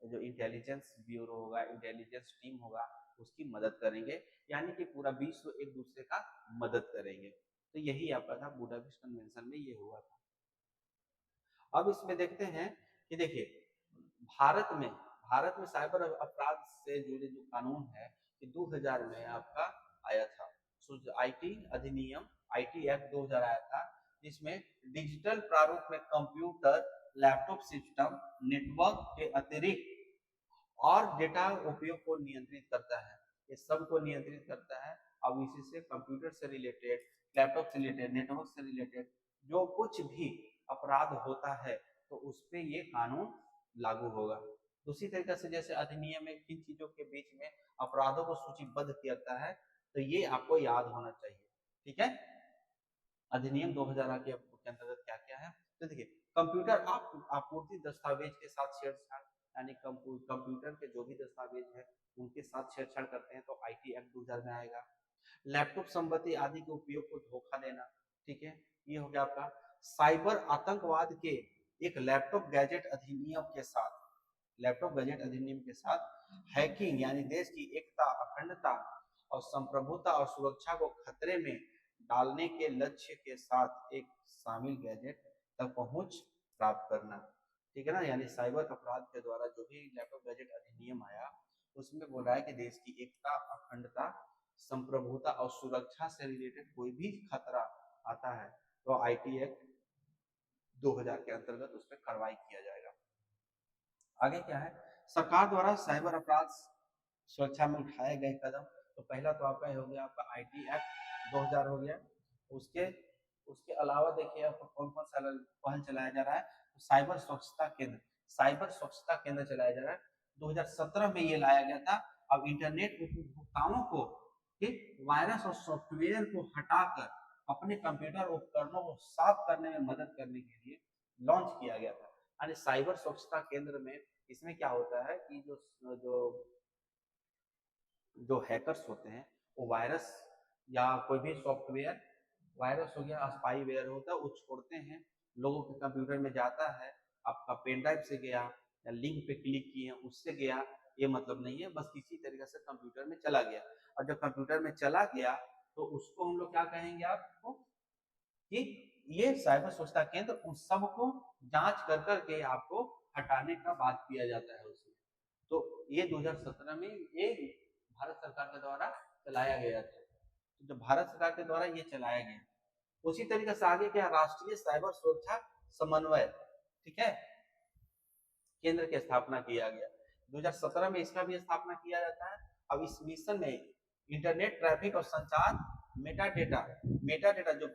जो इंटेलिजेंस ब्यूरो होगा, इंटेलिजेंस टीम होगा, उसकी मदद करेंगे, यानी कि पूरा विश्व एक दूसरे का मदद करेंगे। तो यही आपका था बुडापेस्ट कन्वेंशन में ये हुआ था। अब इसमें देखते हैं कि देखिए भारत में साइबर अपराध से जुड़े जो कानून है कि 2000 में आपका आया था आईटी अधिनियम, आईटी एक्ट 2000 आया था, जिसमें डिजिटल प्रारूप में कंप्यूटर, लैपटॉप सिस्टम, नेटवर्क के अतिरिक्त और डेटा उपयोग को नियंत्रित करता है, ये सब को नियंत्रित करता है। अब इसी से कंप्यूटर से रिलेटेड, लैपटॉप से रिलेटेड, नेटवर्क से रिलेटेड जो कुछ भी अपराध होता है तो उस पर ये कानून लागू होगा। दूसरी तरीके से जैसे अधिनियम में किन चीजों के बीच में अपराधों को सूचीबद्ध किया है, तो ये आपको याद होना चाहिए, ठीक है। अधिनियम 2000 के अंतर्गत क्या क्या है, तो देखिए कंप्यूटर आपूर्ति दस्तावेज के साथ छेड़छाड़, यानी कंप्यूटर के जो भी दस्तावेज है उनके साथ छेड़छाड़ करते हैं तो आईटी एक्ट 2000 में आएगा। लैपटॉप संपत्ति आदि के उपयोग को धोखा देना, ठीक है, ये हो गया आपका। साइबर आतंकवाद के एक लैपटॉप गैजेट अधिनियम के साथ हैकिंग यानी देश की एकता, अखंडता और संप्रभुता और सुरक्षा को खतरे में डालने के लक्ष्य के साथ एक शामिल गैजेट तक पहुंच प्राप्त करना, ठीक है ना। यानी साइबर अपराध के द्वारा जो भी लैपटॉप गैजेट अधिनियम आया उसमें बोल रहा है कि देश की एकता, अखंडता, संप्रभुता और सुरक्षा से रिलेटेड कोई भी खतरा आता है तो आईटी एक्ट 2000 के अंतर्गत उस पर कार्रवाई किया जाएगा। आगे क्या है, सरकार द्वारा साइबर अपराध सुरक्षा में उठाए गए कदम, तो पहला तो आपका हो गया आपका आईटी एक्ट 2000 हो गया। उसके उसके अलावा देखिए आपको कौन कौन सा पहल चलाया जा रहा है, तो साइबर स्वच्छता केंद्र चलाया जा रहा है। 2017 में ये लाया गया था अब इंटरनेट उपभोक्ताओं को वायरस और सॉफ्टवेयर को हटाकर अपने कंप्यूटर उपकरणों को साफ करने में मदद करने के लिए लॉन्च किया गया था। यानी साइबर स्वच्छता केंद्र में इसमें क्या होता है कि जो जो हैकर्स होते हैं वो वायरस या कोई भी सॉफ्टवेयर, वायरस हो गया, स्पाईवेयर होता है, वो छोड़ते हैं, लोगों के कंप्यूटर में जाता है, आपका पेन ड्राइव से गया या लिंक पे क्लिक किए उससे गया, ये मतलब नहीं है, बस किसी तरीके से कंप्यूटर में चला गया। और जब कंप्यूटर में चला गया तो उसको हम लोग क्या कहेंगे आपको कि ये साइबर स्वच्छता केंद्र उन सबको जांच कर करके आपको हटाने का बात किया जाता है उसमें। तो ये 2017 में ये भारत सरकार के द्वारा चलाया गया था। तो जब भारत सरकार के द्वारा ये चलाया गया, उसी तरीके से आगे क्या, राष्ट्रीय साइबर सुरक्षा समन्वय, ठीक है, केंद्र की स्थापना किया गया 2017 में, इसका भी स्थापना किया जाता है। अब इस मिशन में इंटरनेट ट्रैफिक और संचार मेटा डेटा जो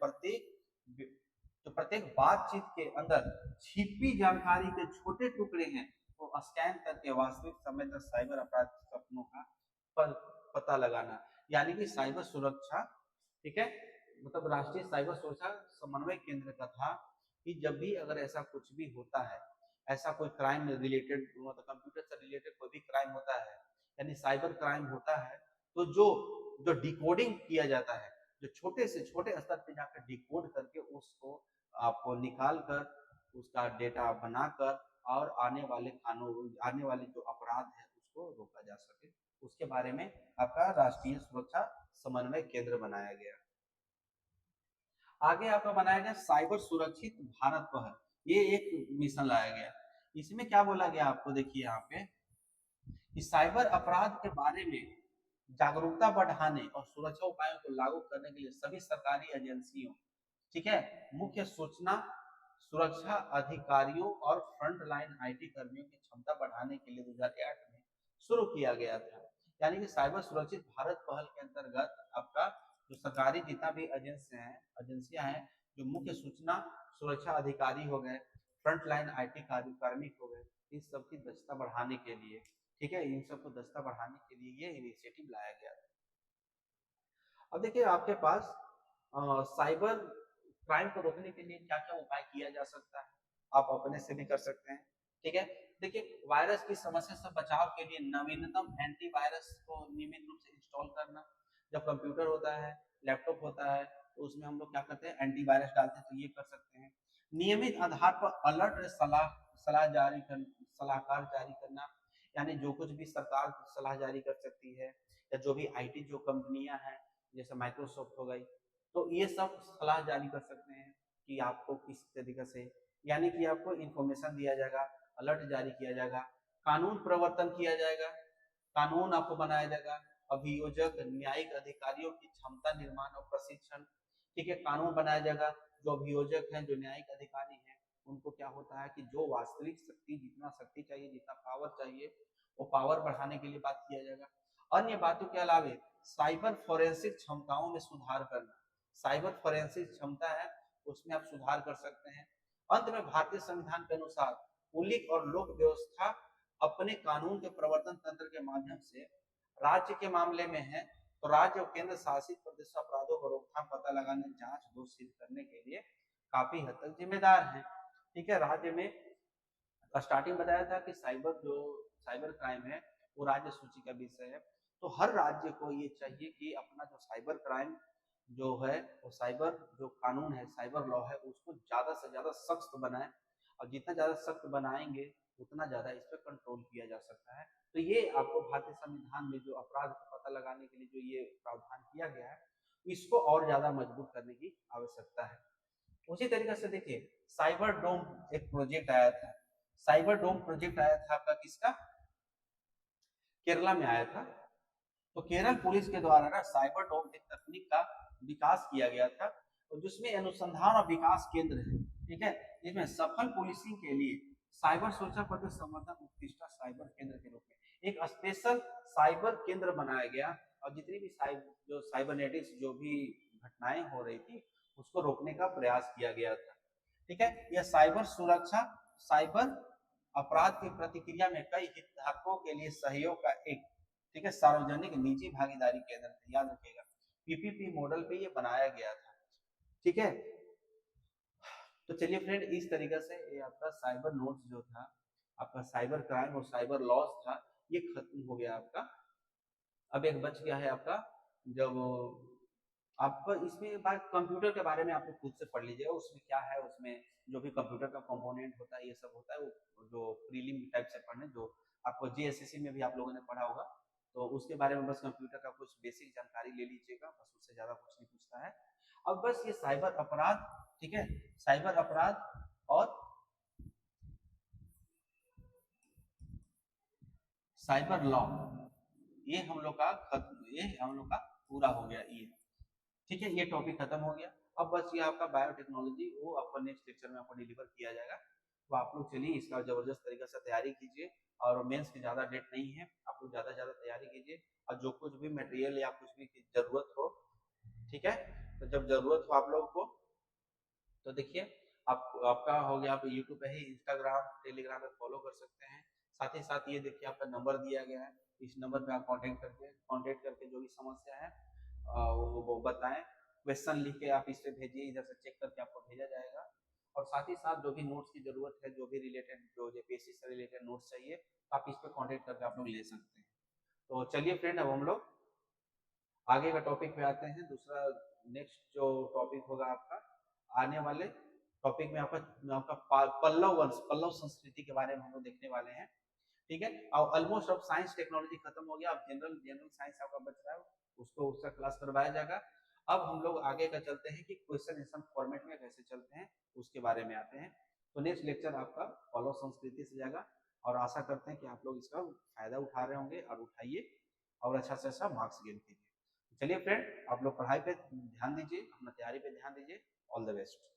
प्रत्येक बातचीत के अंदर छिपी जानकारी के छोटे टुकड़े हैं वो स्कैन करके वास्तविक समय तक साइबर अपराध सपनों का पता लगाना, यानी कि साइबर सुरक्षा, ठीक है, मतलब राष्ट्रीय साइबर सुरक्षा समन्वय केंद्र का था कि जब भी अगर ऐसा कुछ भी होता है, ऐसा कोई क्राइम रिलेटेड, मतलब कंप्यूटर से रिलेटेड कोई भी क्राइम होता है, यानी साइबर क्राइम होता है, तो जो डिकोडिंग किया जाता है, जो छोटे से छोटे स्तर पे जाकर डिकोड करके उसको आपको निकाल कर उसका डेटा बनाकर और आने वाले जो अपराध है उसको रोका जा सके, उसके बारे में आपका राष्ट्रीय सुरक्षा समन्वय केंद्र बनाया गया। आगे आपका बनाया गया साइबर सुरक्षित भारत पहल, ये एक मिशन लाया गया। इसमें क्या बोला गया आपको, देखिए यहाँ पे कि साइबर अपराध के बारे में जागरूकता बढ़ाने और सुरक्षा उपायों को लागू करने के लिए सभी सरकारी एजेंसियों, ठीक है, मुख्य सूचना सुरक्षा अधिकारियों और फ्रंट लाइन IT कर्मियों की क्षमता बढ़ाने के लिए 2008 में शुरू किया गया था। यानी कि साइबर सुरक्षित भारत पहल के अंतर्गत आपका जो सरकारी जितना भी एजेंसियां हैं, जो मुख्य सूचना सुरक्षा अधिकारी हो गए, फ्रंट लाइन IT कार्मिक हो गए, इन सबकी दक्षता बढ़ाने के लिए, ठीक है, इन सबको दक्षता बढ़ाने के लिए ये इनिशिएटिव लाया गया। अब देखिए आपके पास साइबर क्राइम को रोकने के लिए क्या क्या उपाय किया जा सकता है, आप अपने से भी कर सकते हैं, ठीक है। देखिए वायरस की समस्या से बचाव के लिए नवीनतम एंटीवायरस को नियमित रूप से इंस्टॉल करना। जब कंप्यूटर होता है, लैपटॉप होता है, तो उसमें हम लोग क्या करते हैं, एंटीवायरस डालते हैं, तो ये कर सकते हैं। नियमित आधार पर अलर्ट सलाहकार जारी करना, यानी जो कुछ भी सरकार सलाह जारी कर सकती है या जो भी IT जो कंपनियां हैं जैसे माइक्रोसॉफ्ट हो गई, तो ये सब सलाह जारी कर सकते हैं कि आपको किस तरीके से, यानी कि आपको इंफॉर्मेशन दिया जाएगा, अलर्ट जारी किया जाएगा, कानून प्रवर्तन किया जाएगा, कानून आपको बनाया जाएगा, अभियोजक न्यायिक अधिकारियों की क्षमता निर्माण और प्रशिक्षण, ठीक है, कानून बनाया जाएगा, जो अभियोजक हैं, जो न्यायिक अधिकारी हैं, उनको क्या होता है कि जो वास्तविक शक्ति, जितना शक्ति चाहिए, जितना पावर चाहिए, वो पावर बढ़ाने के लिए बात किया जाएगा। अन्य बातों के अलावा साइबर फोरेंसिक क्षमताओं में सुधार करना, साइबर फोरेंसिक क्षमता है उसमें आप सुधार कर सकते हैं। अंत में भारतीय संविधान के अनुसार पुलिस और लोक व्यवस्था अपने कानून के प्रवर्तन तंत्र के माध्यम से राज्य के मामले में है तो राज्य और केंद्र शासित प्रदेश अपराधों को रोकथाम, पता लगाने, जांच, दोष सिद्ध करने के लिए काफी हद तक जिम्मेदार है, ठीक है। राज्य में स्टार्टिंग बताया था कि साइबर क्राइम है वो राज्य सूची का विषय है, तो हर राज्य को ये चाहिए कि अपना जो साइबर क्राइम जो है, वो साइबर जो कानून है, साइबर लॉ है, उसको ज्यादा से ज्यादा सख्त बनाए, और जितना ज्यादा सख्त बनाएंगे उतना ज्यादा इस पर कंट्रोल किया जा सकता है। तो ये आपको भारतीय संविधान में जो अपराध का पता लगाने के लिए जो ये प्रावधान किया गया है, इसको और ज्यादा मजबूत करने की आवश्यकता है। उसी तरीके से देखिए साइबर डोम एक प्रोजेक्ट आया था, साइबर डोम प्रोजेक्ट आया था आपका किसका, केरला में आया था। तो केरल पुलिस के द्वारा ना साइबर डोम एक तकनीक का विकास किया गया था, और जिसमें अनुसंधान और विकास केंद्र है, ठीक है, जिसमें सफल पुलिसिंग के लिए साइबर सुरक्षा पद संवर्धन उत्कृष्ट साइबर केंद्र के रूप में एक स्पेशल साइबर केंद्र बनाया गया, और जितनी भी साइबरनेटिक्स जो भी घटनाएं हो रही थी उसको रोकने का प्रयास किया गया था, ठीक है। यह साइबर सुरक्षा साइबर अपराध की प्रतिक्रिया में कई हितधारकों के लिए सहयोग का एक ठीक है, सार्वजनिक निजी भागीदारी के अंदर, याद रखिएगा पीपीपी मॉडल पे ये बनाया गया था। ठीक है, तो चलिए फ्रेंड, इस तरीके से ये आपका साइबर नोट्स जो था, आपका साइबर क्राइम और साइबर लॉस था, ये खत्म हो गया आपका। अब एक बच गया है आपका, जब आप इसमें बात कंप्यूटर के बारे में आप लोग खुद से पढ़ लीजिएगा, उसमें क्या है, उसमें जो भी कंप्यूटर का कंपोनेंट होता है ये सब होता है, वो जो प्रीलिम टाइप से पढ़ने, जो आपको जीएसएससी में भी आप लोगों ने पढ़ा होगा, तो उसके बारे में बस कंप्यूटर का कुछ बेसिक जानकारी ले लीजिएगा, बस उससे ज्यादा कुछ नहीं पूछता है। अब बस ये साइबर अपराध, ठीक है, साइबर अपराध और साइबर लॉ, ये हम लोग का पूरा हो गया ये। ठीक है, ये टॉपिक खत्म हो गया। अब बस ये आपका बायोटेक्नोलॉजी, वो आपका नेक्स्ट लेक्चर में आपको डिलीवर किया जाएगा। तो आप लोग चलिए इसका जबरदस्त तरीके से तैयारी कीजिए, और मेंस की ज़्यादा डेट नहीं है, आप लोग ज़्यादा से ज़्यादा तैयारी कीजिए, और जो कुछ भी मटेरियल या कुछ भी ज़रूरत हो, ठीक है, तो जब ज़रूरत हो आप लोग को, तो देखिए आपका हो गया, आप यूट्यूब पे ही इंस्टाग्राम टेलीग्राम पे फॉलो कर सकते हैं। साथ ही साथ ये देखिए आपका नंबर दिया गया है, इस नंबर पे आप कांटेक्ट करके जो भी समस्या है वो बताएं, क्वेश्चन लिख के आप इस पे भेजिए, इधर से चेक करके आपको भेजा जाएगा। और साथ ही साथ जो भी नोट्स की जरूरत है, जो भी रिलेटेड, जो जेपीएससी से रिलेटेड नोट्स चाहिए, तो आप इस पे कांटेक्ट करके आप लोग ले सकते हैं। तो चलिए फ्रेंड, अब हम लोग आगे का टॉपिक पे आते हैं। दूसरा नेक्स्ट जो टॉपिक होगा आपका आने वाले टॉपिक में, आपका पल्लव वंश, पल्लव संस्कृति के बारे में हम लोग देखने वाले हैं। ठीक है, और ऑलमोस्ट अब साइंस टेक्नोलॉजी खत्म हो गया, अब जनरल जनरल साइंस आपका बच रहा है, उसको उसका क्लास करवाया जाएगा। अब हम लोग आगे का चलते हैं कि क्वेश्चन आंसर फॉर्मेट में कैसे चलते हैं, उसके बारे में आते हैं। तो नेक्स्ट लेक्चर आपका पल्लव संस्कृति से जाएगा, और आशा करते हैं कि आप लोग इसका फायदा उठा रहे होंगे, और उठाइए और अच्छा से अच्छा मार्क्स गेन कीजिए। चलिए फ्रेंड, आप लोग पढ़ाई पे ध्यान दीजिए, अपना तैयारी पे ध्यान दीजिए। All the best.